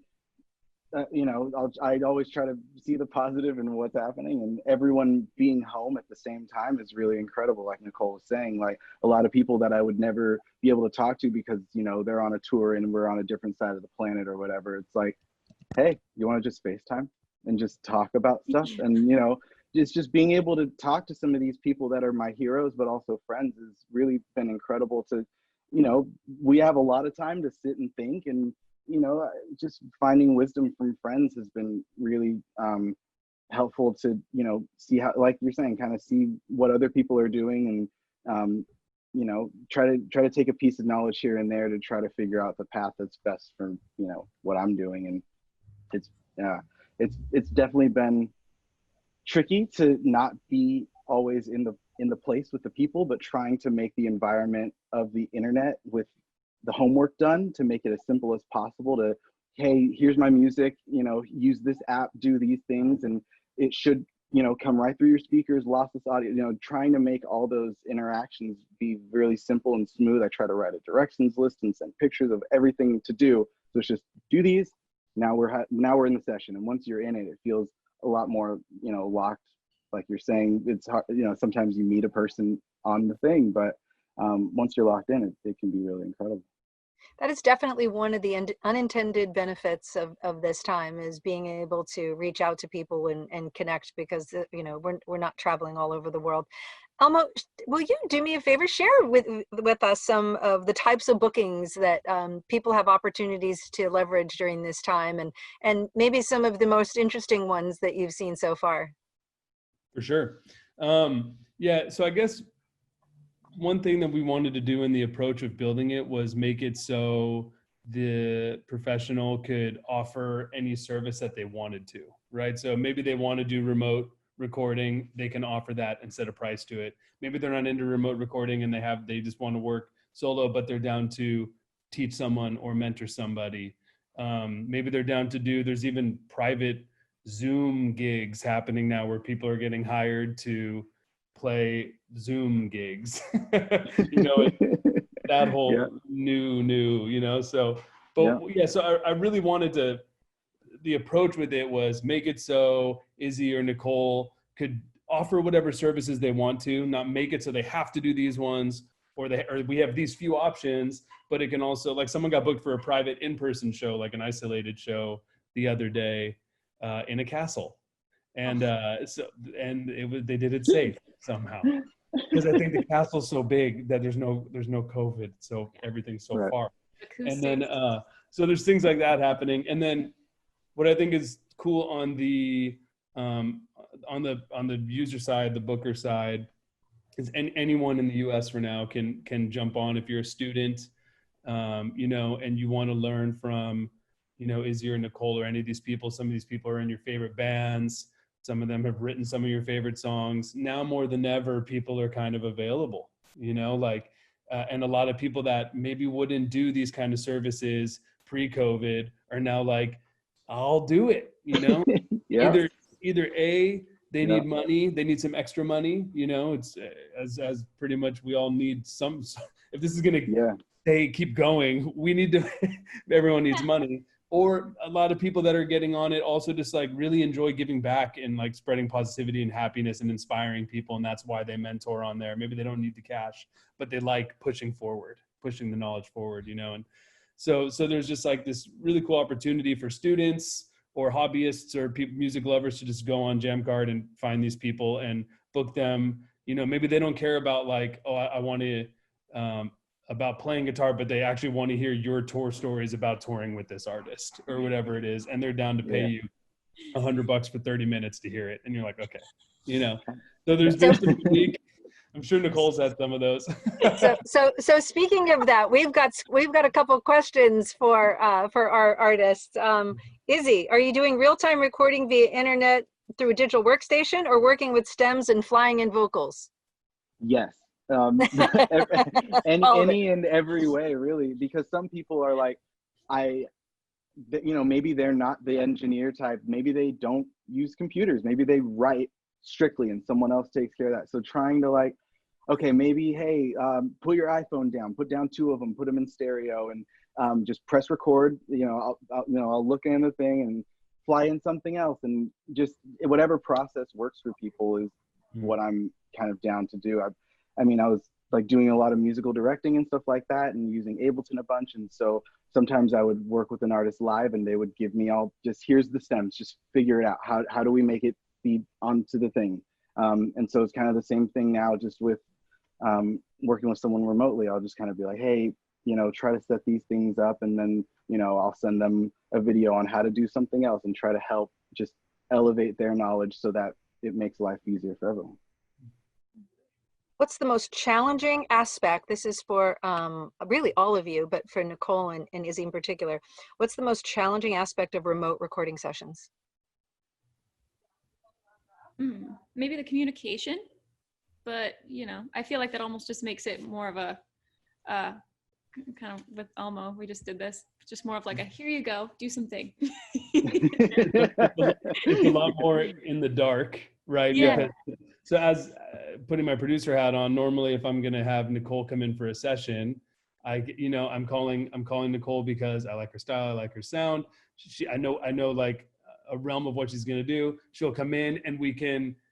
you know, I always try to see the positive in what's happening, and everyone being home at the same time is really incredible. Like Nicole was saying, like a lot of people that I would never be able to talk to because, you know, they're on a tour and we're on a different side of the planet or whatever. It's like, hey, you want to just FaceTime and just talk about stuff? And, you know, it's just being able to talk to some of these people that are my heroes, but also friends, has really been incredible to, you know, we have a lot of time to sit and think, and, you know, just finding wisdom from friends has been really helpful to, you know, see how, like you're saying, kind of see what other people are doing, and, you know, try to take a piece of knowledge here and there to try to figure out the path that's best for, you know, what I'm doing. And it's definitely been tricky to not be always in the place with the people, but trying to make the environment of the internet with the homework done to make it as simple as possible to, hey, here's my music, you know, use this app, do these things, and it should, you know, come right through your speakers, lossless audio, you know, trying to make all those interactions be really simple and smooth. I try to write a directions list and send pictures of everything to do. So it's just do these. Now we're in the session, and once you're in it, it feels a lot more, you know, locked. Like you're saying, it's hard, you know, sometimes you meet a person on the thing, but once you're locked in, it can be really incredible. That is definitely one of the unintended benefits of this time, is being able to reach out to people and connect, because, you know, we're not traveling all over the world. Elmo, will you do me a favor, share with us some of the types of bookings that people have opportunities to leverage during this time, and maybe some of the most interesting ones that you've seen so far? For sure. Yeah, so I guess one thing that we wanted to do in the approach of building it was make it so the professional could offer any service that they wanted to, right? So maybe they want to do remote recording, they can offer that and set a price to it. Maybe they're not into remote recording and they just want to work solo, but they're down to teach someone or mentor somebody. Maybe they're down to there's even private Zoom gigs happening now where people are getting hired to play Zoom gigs. You know, that whole new, you know, so, but yeah, so I really wanted the approach with it was make it so Izzy or Nicole could offer whatever services they want to, not make it so they have to do these ones, or we have these few options, but it can also, like someone got booked for a private in-person show, like an isolated show the other day in a castle. And they did it safe somehow, because I think the castle's so big that there's no COVID, so everyth's so far. And then so there's things like that happening. And then what I think is cool on the user side, the booker side, is anyone in the U.S. for now can jump on if you're a student, you know, and you want to learn from, you know, Izzy or Nicole or any of these people. Some of these people are in your favorite bands. Some of them have written some of your favorite songs. Now more than ever, people are kind of available, you know, like, and a lot of people that maybe wouldn't do these kind of services pre-COVID are now like, I'll do it, you know. Either A, they need money, they need some extra money, you know. It's as pretty much we all need some, if this is gonna keep going, we need to everyone needs money. Or a lot of people that are getting on it also just like really enjoy giving back and like spreading positivity and happiness and inspiring people, and that's why they mentor on there. Maybe they don't need the cash, but they like pushing the knowledge forward, you know. And so there's just like this really cool opportunity for students or hobbyists or music lovers to just go on Jammcard and find these people and book them. You know, maybe they don't care about like, oh, I want to about playing guitar, but they actually want to hear your tour stories about touring with this artist or whatever it is, and they're down to pay you $100 for 30 minutes to hear it, and you're like, okay, you know. So there's been some unique. I'm sure Nicole's had some of those. so speaking of that, we've got a couple questions for our artists. Izzy, are you doing real-time recording via internet through a digital workstation, or working with stems and flying in vocals? Yes. Any and every way, really, because some people are like, you know, maybe they're not the engineer type, maybe they don't use computers, maybe they write strictly and someone else takes care of that. So trying to like, okay, maybe, hey, put your iPhone down, put down 2 of them, put them in stereo, and just press record. I'll look in the thing and fly in something else, and just whatever process works for people is what I'm kind of down to do. I mean, I was like doing a lot of musical directing and stuff like that, and using Ableton a bunch, and so sometimes I would work with an artist live, and they would give me here's the stems, just figure it out. How do we make it feed onto the thing? And so it's kind of the same thing now, just with working with someone remotely. I'll just kind of be like, hey, try to set these things up, and then I'll send them a video on how to do something else, and try to help just elevate their knowledge so that it makes life easier for everyone. What's the most challenging aspect? This is for really all of you, but for Nicole and Izzy in particular. What's the most challenging aspect of remote recording sessions? Maybe the communication, but I feel like that almost just makes it more of a kind of, with Elmo, we just did this, just more of like a, here you go, do something. It's a lot more in the dark, right? Yeah. So as putting my producer hat on, normally if I'm gonna have Nicole come in for a session, I'm calling Nicole because I like her style, I like her sound. I know like a realm of what she's gonna do. She'll come in and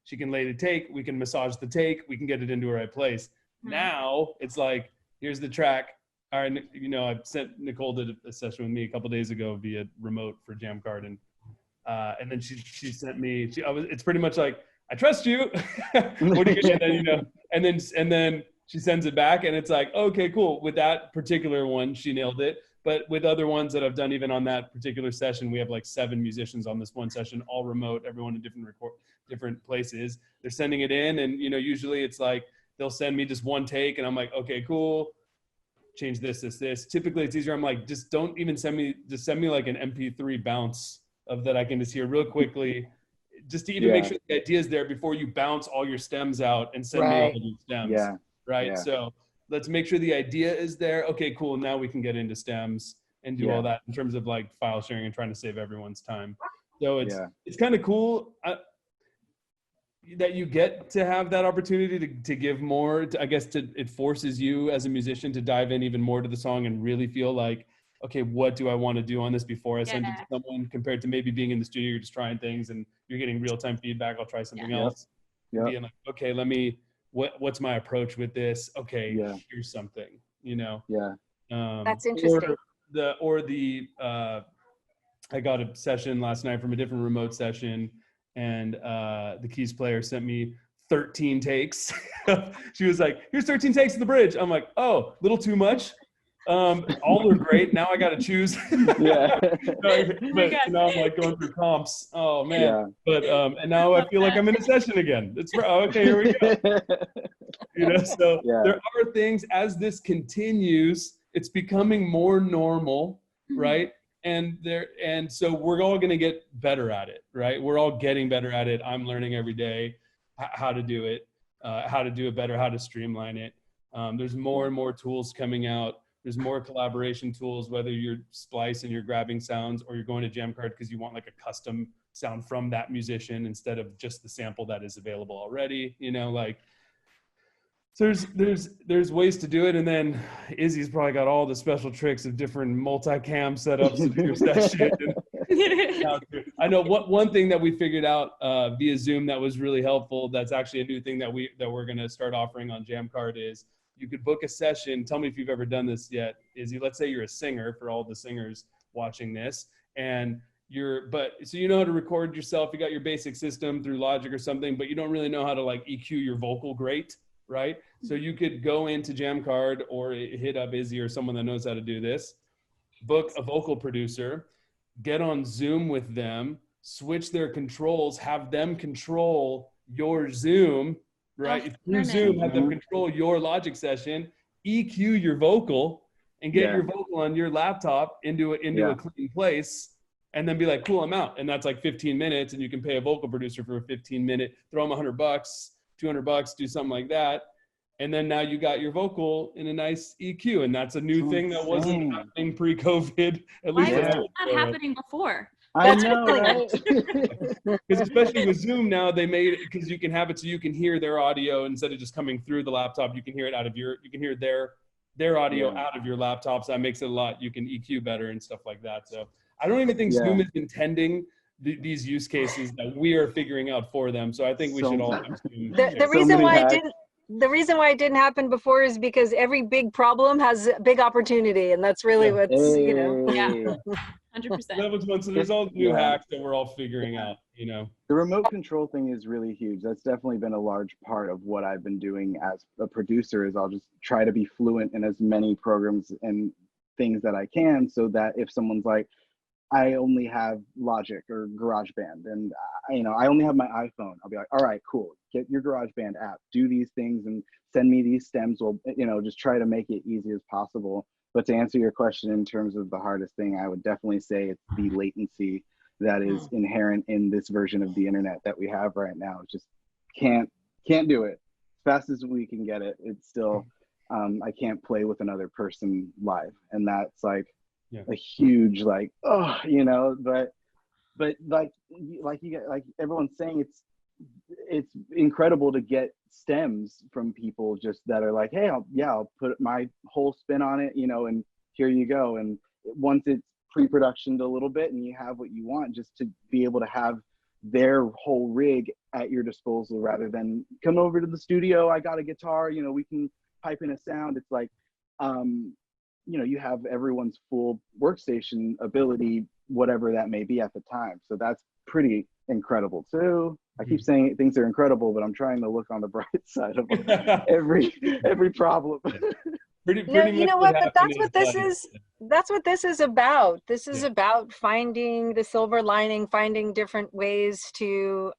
she can lay the take, we can massage the take, we can get it into the right place. Now it's like, here's the track. All right, I sent Nicole did a session with me a couple days ago via remote for Jammcard, and then she sent me. It's pretty much like, I trust you. What do you? And then she sends it back, and it's like, okay, cool. With that particular one, she nailed it. But with other ones that I've done, even on that particular session, we have like 7 musicians on this one session, all remote, everyone in different places. They're sending it in, and usually it's like they'll send me just one take, and I'm like, okay, cool. Change this. Typically it's easier. I'm like, just don't even send me like an MP3 bounce of that I can just hear real quickly, just to even make sure the idea is there before you bounce all your stems out and send me all your stems. Yeah. Right. Yeah. So let's make sure the idea is there. Okay, cool. Now we can get into stems and do all that in terms of like file sharing and trying to save everyone's time. So it's kind of cool. That you get to have that opportunity to give more. It forces you as a musician to dive in even more to the song and really feel like, okay, what do I want to do on this before I send it to someone, compared to maybe being in the studio, you're just trying things and you're getting real-time feedback. I'll try something else. Being like, okay, what's my approach with this? Okay, here's something, That's interesting. I got a session last night from a different remote session, and the keys player sent me 13 takes. She was like, here's 13 takes of the bridge. I'm like, oh, little too much. All are great. Now I got to choose. But now I'm like going through comps. Oh man. But and now I feel like I'm in a session again. Okay, here we go. So there are things, as this continues, it's becoming more normal, right? And so we're all going to get better at it, right? We're all getting better at it. I'm learning every day how to do it, how to do it better, how to streamline it. There's more and more tools coming out. There's more collaboration tools, whether you're Splice and you're grabbing sounds, or you're going to Jammcard because you want like a custom sound from that musician instead of just the sample that is available already. So there's ways to do it. And then Izzy's probably got all the special tricks of different multi-cam setups of your session. I know one thing that we figured out via Zoom that was really helpful, that's actually a new thing that we're going to start offering on Jammcard, is you could book a session. Tell me if you've ever done this yet, Izzy. Let's say you're a singer, for all the singers watching this, and so you know how to record yourself. You got your basic system through Logic or something, but you don't really know how to like EQ your vocal great. Right? So you could go into Jammcard or hit up Izzy or someone that knows how to do this, book a vocal producer, get on Zoom with them, switch their controls, have them control your Zoom, right? Through Zoom, have them control your Logic session, EQ your vocal, and get your vocal on your laptop into a clean place, and then be like, cool, I'm out. And that's like 15 minutes, and you can pay a vocal producer for a 15-minute, throw them $100, $200, do something like that. And then now you got your vocal in a nice EQ. And that's a new thing that wasn't happening pre-COVID. At least why was that happening before? I know, right? Because especially with Zoom now, they made it because you can have it so you can hear their audio instead of just coming through the laptop. You can hear it out of you can hear their audio out of your laptop. So that makes it a lot. You can EQ better and stuff like that. So I don't even think Zoom is intending these use cases that we are figuring out for them. So I think we should all have Zoom. The reason why it didn't happen before is because every big problem has a big opportunity, and that's really what's, you know. Yeah, 100%. That was one. So there's all new hacks that we're all figuring out, you know. The remote control thing is really huge. That's definitely been a large part of what I've been doing as a producer is I'll just try to be fluent in as many programs and things that I can, so that if someone's like, I only have Logic or GarageBand and you know, I only have my iPhone, I'll be like, all right, cool, get your GarageBand app, do these things and send me these stems. We'll, you know, just try to make it easy as possible. But to answer your question in terms of the hardest thing, I would definitely say it's the latency that is inherent in this version of the internet that we have right now. Just can't do it. As fast as we can get it, it's still, I can't play with another person live. And that's like a huge, like, oh, you know, but like you get, like everyone's saying, it's incredible to get stems from people just that are like, hey, I'll put my whole spin on it, you know, and here you go. And once it's pre-productioned a little bit and you have what you want, just to be able to have their whole rig at your disposal rather than come over to the studio, I got a guitar, you know, we can pipe in a sound. It's like, you know, you have everyone's full workstation ability, whatever that may be at the time. So that's pretty incredible too. I keep saying things are incredible, but I'm trying to look on the bright side of every problem. Pretty you know what? But that's what this is. That's what this is about. This is about finding the silver lining, finding different ways to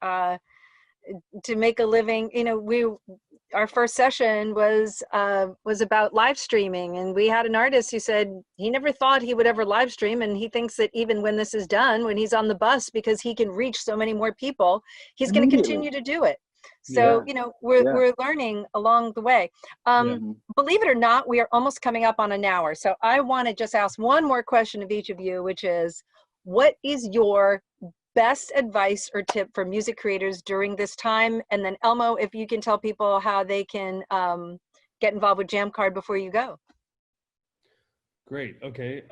make a living. You know, our first session was about live streaming, and we had an artist who said he never thought he would ever live stream, and he thinks that even when this is done, when he's on the bus, because he can reach so many more people, he's going to continue to do it. So, you know, we're learning along the way. Believe it or not, we are almost coming up on an hour. So I want to just ask one more question of each of you, which is, what is your best advice or tip for music creators during this time? And then Elmo, if you can tell people how they can get involved with Jammcard before you go. Great. Okay.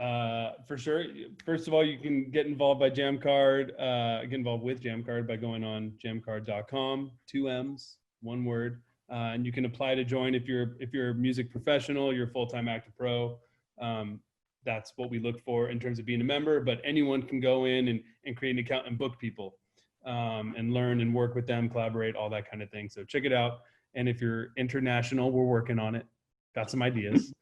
For sure. First of all, you can get involved by Jammcard, get involved with Jammcard by going on jammcard.com, 2 M's, 1 word. And you can apply to join if you're a music professional, you're a full-time active pro. That's what we look for in terms of being a member, but anyone can go in and create an account and book people and learn and work with them, collaborate, all that kind of thing. So check it out. And if you're international, we're working on it. Got some ideas.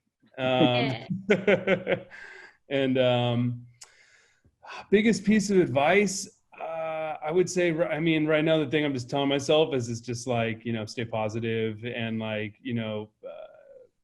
Biggest piece of advice, I would say, I mean, right now, the thing I'm just telling myself is it's just like, you know, stay positive and like, you know,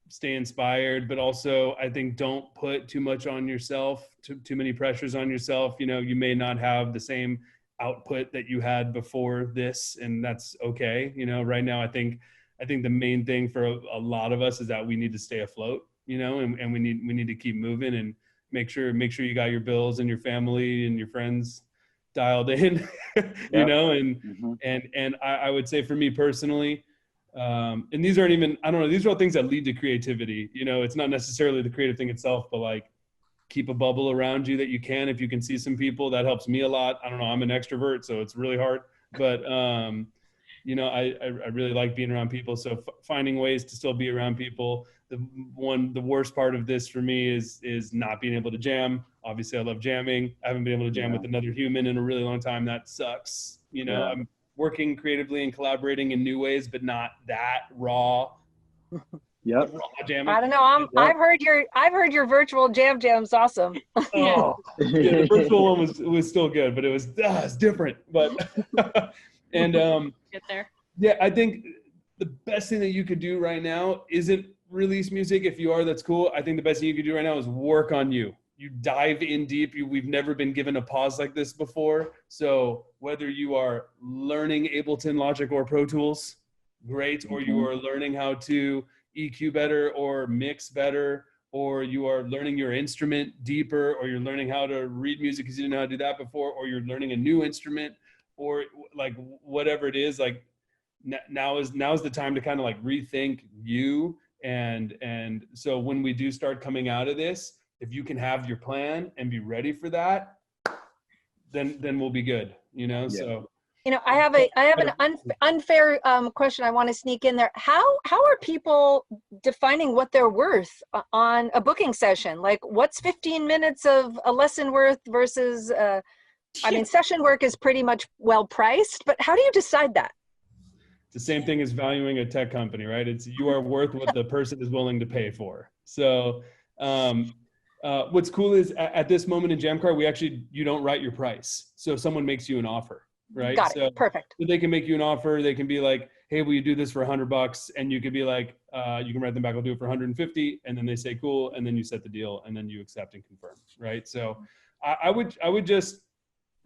stay inspired, but also I think don't put too much on yourself, too many pressures on yourself. You know, you may not have the same output that you had before this, and that's okay. You know, right now, I think the main thing for a lot of us is that we need to stay afloat, you know, and we need to keep moving and make sure you got your bills and your family and your friends dialed in, you know, and I would say for me personally, and these aren't even, I don't know, these are all things that lead to creativity. You know, it's not necessarily the creative thing itself, but like keep a bubble around you that you can, if you can see some people, that helps me a lot. I don't know, I'm an extrovert, so it's really hard, but, you know, I really like being around people. So finding ways to still be around people. The worst part of this for me is not being able to jam. Obviously I love jamming. I haven't been able to jam with another human in a really long time. That sucks. You know, I'm working creatively and collaborating in new ways, but not that raw. Raw jamming. I don't know. I've heard your virtual jam's awesome. Oh, yeah, the virtual one was still good, but it's different. But and get there. Yeah, I think the best thing that you could do right now isn't release music. If you are, that's cool. I think the best thing you could do right now is work on you. You dive in deep. We've never been given a pause like this before. So whether you are learning Ableton, Logic, or Pro Tools, great, or you are learning how to EQ better or mix better or you are learning your instrument deeper, or you're learning how to read music because you didn't know how to do that before, or you're learning a new instrument, or like whatever it is, like now is the time to kind of like rethink you. And so when we do start coming out of this, if you can have your plan and be ready for that, then we'll be good, you know? Yeah. So, You know, I have an unfair question I want to sneak in there. How are people defining what they're worth on a booking session? Like, what's 15 minutes of a lesson worth versus, I mean, session work is pretty much well priced, but how do you decide that? it's the same thing as valuing a tech company, right? It's you are worth what the person is willing to pay for. So, what's cool is at this moment in Jammcard, you don't write your price. So someone makes you an offer, right? Got it. Perfect. So they can make you an offer. They can be like, hey, will you do this for $100? And you could be like, you can write them back, I'll do it for 150. And then they say, cool. And then you set the deal and then you accept and confirm, right? So I would just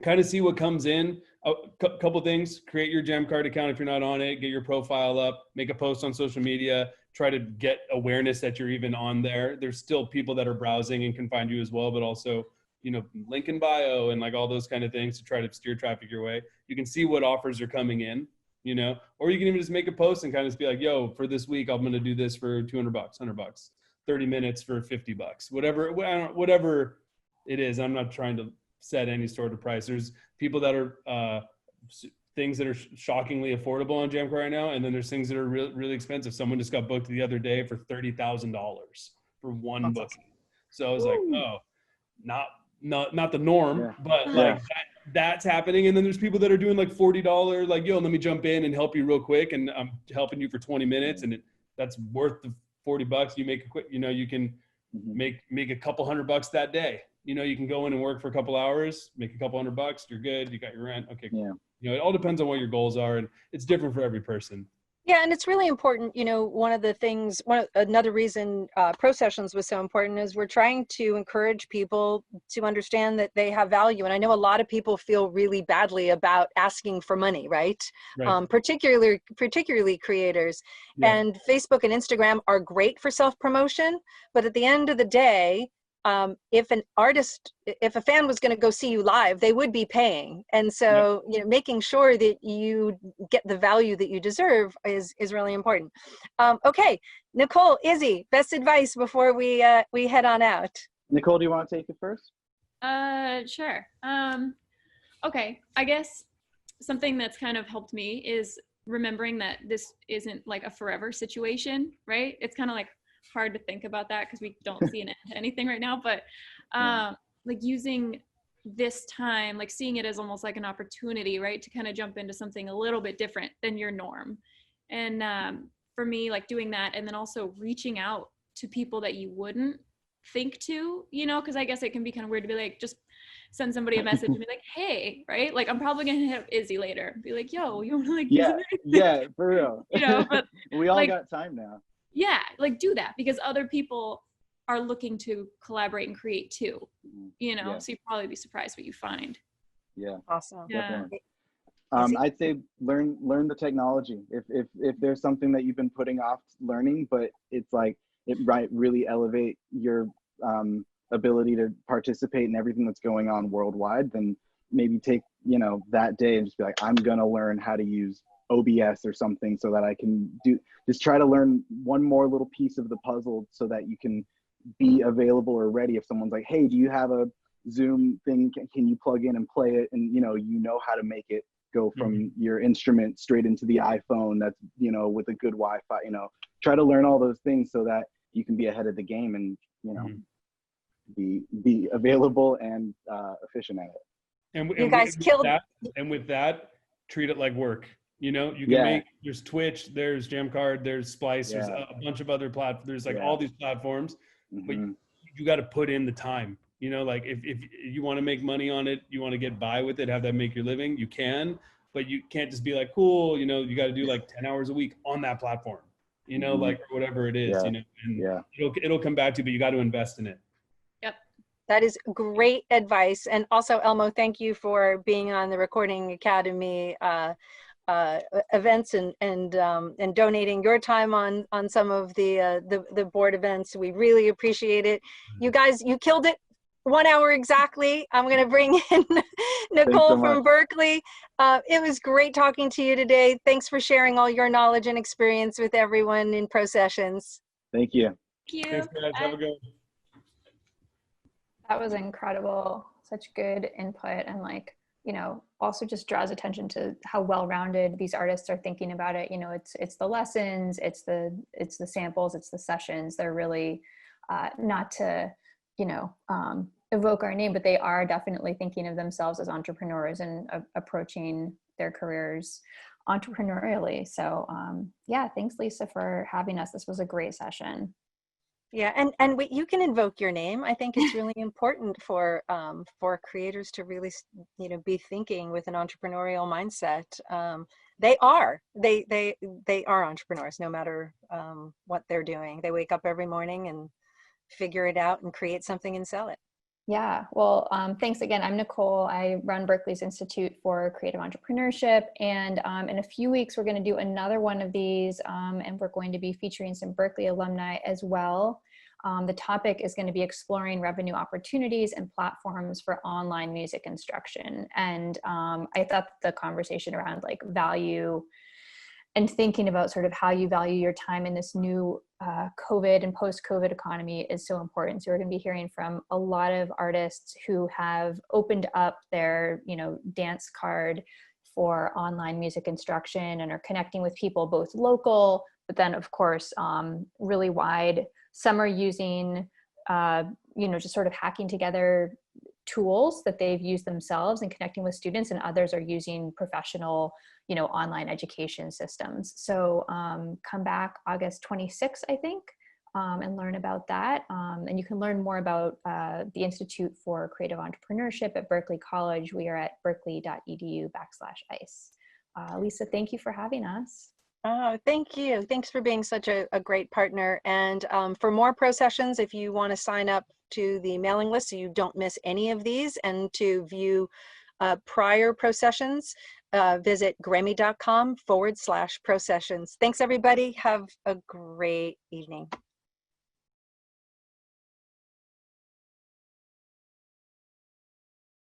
kind of see what comes in. A couple things: create your Jammcard account if you're not on it, get your profile up, make a post on social media, try to get awareness that you're even on there. There's still people that are browsing and can find you as well, but also, you know, link in bio and like all those kind of things to try to steer traffic your way. You can see what offers are coming in, you know, or you can even just make a post and kind of just be like, yo, for this week, I'm going to do this for $200, $100, 30 minutes for $50, whatever it is. I'm not trying to set any sort of price. There's people that are things that are shockingly affordable on Jammcard right now, and then there's things that are really expensive. Someone just got booked the other day for $30,000 for one booking. Awesome. So I was like, oh, not the norm, but like that's happening. And then there's people that are doing like $40, like, yo, let me jump in and help you real quick, and I'm helping you for 20 minutes, and that's worth the $40. You make a quick, you know, you can make a couple $100 that day. You know, you can go in and work for a couple hours, make a couple $100, you're good, you got your rent. Okay, cool. You know, it all depends on what your goals are, and it's different for every person. Yeah, and it's really important, you know, another reason pro sessions was so important is we're trying to encourage people to understand that they have value. And I know a lot of people feel really badly about asking for money, right? Particularly creators. Yeah. And Facebook and Instagram are great for self-promotion, but at the end of the day, if a fan was going to go see you live, they would be paying. And so, you know, making sure that you get the value that you deserve is really important. Okay, Nicole, Izzy, best advice before we head on out. Nicole, do you want to take it first? Sure. Okay, I guess something that's kind of helped me is remembering that this isn't like a forever situation, right? It's kind of like hard to think about that because we don't see an end to anything right now, but like using this time, like seeing it as almost like an opportunity, right, to kind of jump into something a little bit different than your norm. And for me, like doing that, and then also reaching out to people that you wouldn't think to, you know, because I guess it can be kind of weird to be like, just send somebody a message and be like, hey, right, like I'm probably gonna hit up Izzy later, be like, yo, you want to like yeah for real, you know, but we all like, got time now. Yeah, like do that, because other people are looking to collaborate and create too, you know, so you'd probably be surprised what you find. Yeah. Awesome. Yeah. I'd say learn the technology. If there's something that you've been putting off learning, but it's like it might really elevate your ability to participate in everything that's going on worldwide, then maybe take, you know, that day and just be like, I'm gonna learn how to use OBS or something so that I can just try to learn one more little piece of the puzzle so that you can be available or ready if someone's like, hey, do you have a Zoom thing? Can you plug in and play it? And you know how to make it go from your instrument straight into the iPhone that's, you know, with a good Wi-Fi, you know, try to learn all those things so that you can be ahead of the game and, you know, be available and efficient at it. And you guys killed that. And with that, treat it like work. You know, you can make, there's Twitch, there's Jammcard, there's Splice, there's a bunch of other platforms, there's like all these platforms, but you got to put in the time, you know, like if you want to make money on it, you want to get by with it, have that make your living, you can, but you can't just be like, cool, you know, you got to do like 10 hours a week on that platform, you know, like whatever it is, you know, and it'll come back to you, but you got to invest in it. Yep. That is great advice. And also, Elmo, thank you for being on the Recording Academy events and donating your time on some of the board events. We really appreciate it. You guys, you killed it. 1 hour exactly. I'm going to bring in Nicole from Berkeley. It was great talking to you today. Thanks for sharing all your knowledge and experience with everyone in Pro Sessions. Thank you. Thank you. Thanks, guys. Have a good one. That was incredible. Such good input, and like, you know, also just draws attention to how well-rounded these artists are thinking about it. You know, it's the lessons, it's the samples, it's the sessions. They're really not to, you know, evoke our name, but they are definitely thinking of themselves as entrepreneurs and approaching their careers entrepreneurially. So yeah, thanks Lisa for having us. This was a great session. Yeah, and you can invoke your name. I think it's really important for creators to really, you know, be thinking with an entrepreneurial mindset. They are entrepreneurs, no matter what they're doing. They wake up every morning and figure it out and create something and sell it. Yeah, well, thanks again. I'm Nicole. I run Berkeley's Institute for Creative Entrepreneurship. And in a few weeks, we're going to do another one of these, and we're going to be featuring some Berkeley alumni as well. The topic is going to be exploring revenue opportunities and platforms for online music instruction. And I thought the conversation around like value and thinking about sort of how you value your time in this new COVID and post-COVID economy is so important. So we're going to be hearing from a lot of artists who have opened up their, you know, dance card for online music instruction and are connecting with people both local, but then of course really wide. Some are using, you know, just sort of hacking together tools that they've used themselves and connecting with students, and others are using professional, you know, online education systems. So come back August 26th, I think, and learn about that. And you can learn more about the Institute for Creative Entrepreneurship at Berkeley College. We are at berkeley.edu/ICE. Lisa, thank you for having us. Oh, thank you. Thanks for being such a great partner. And for more Pro Sessions, if you want to sign up to the mailing list so you don't miss any of these, and to view prior Pro Sessions, visit grammy.com/Pro Sessions. Thanks, everybody. Have a great evening.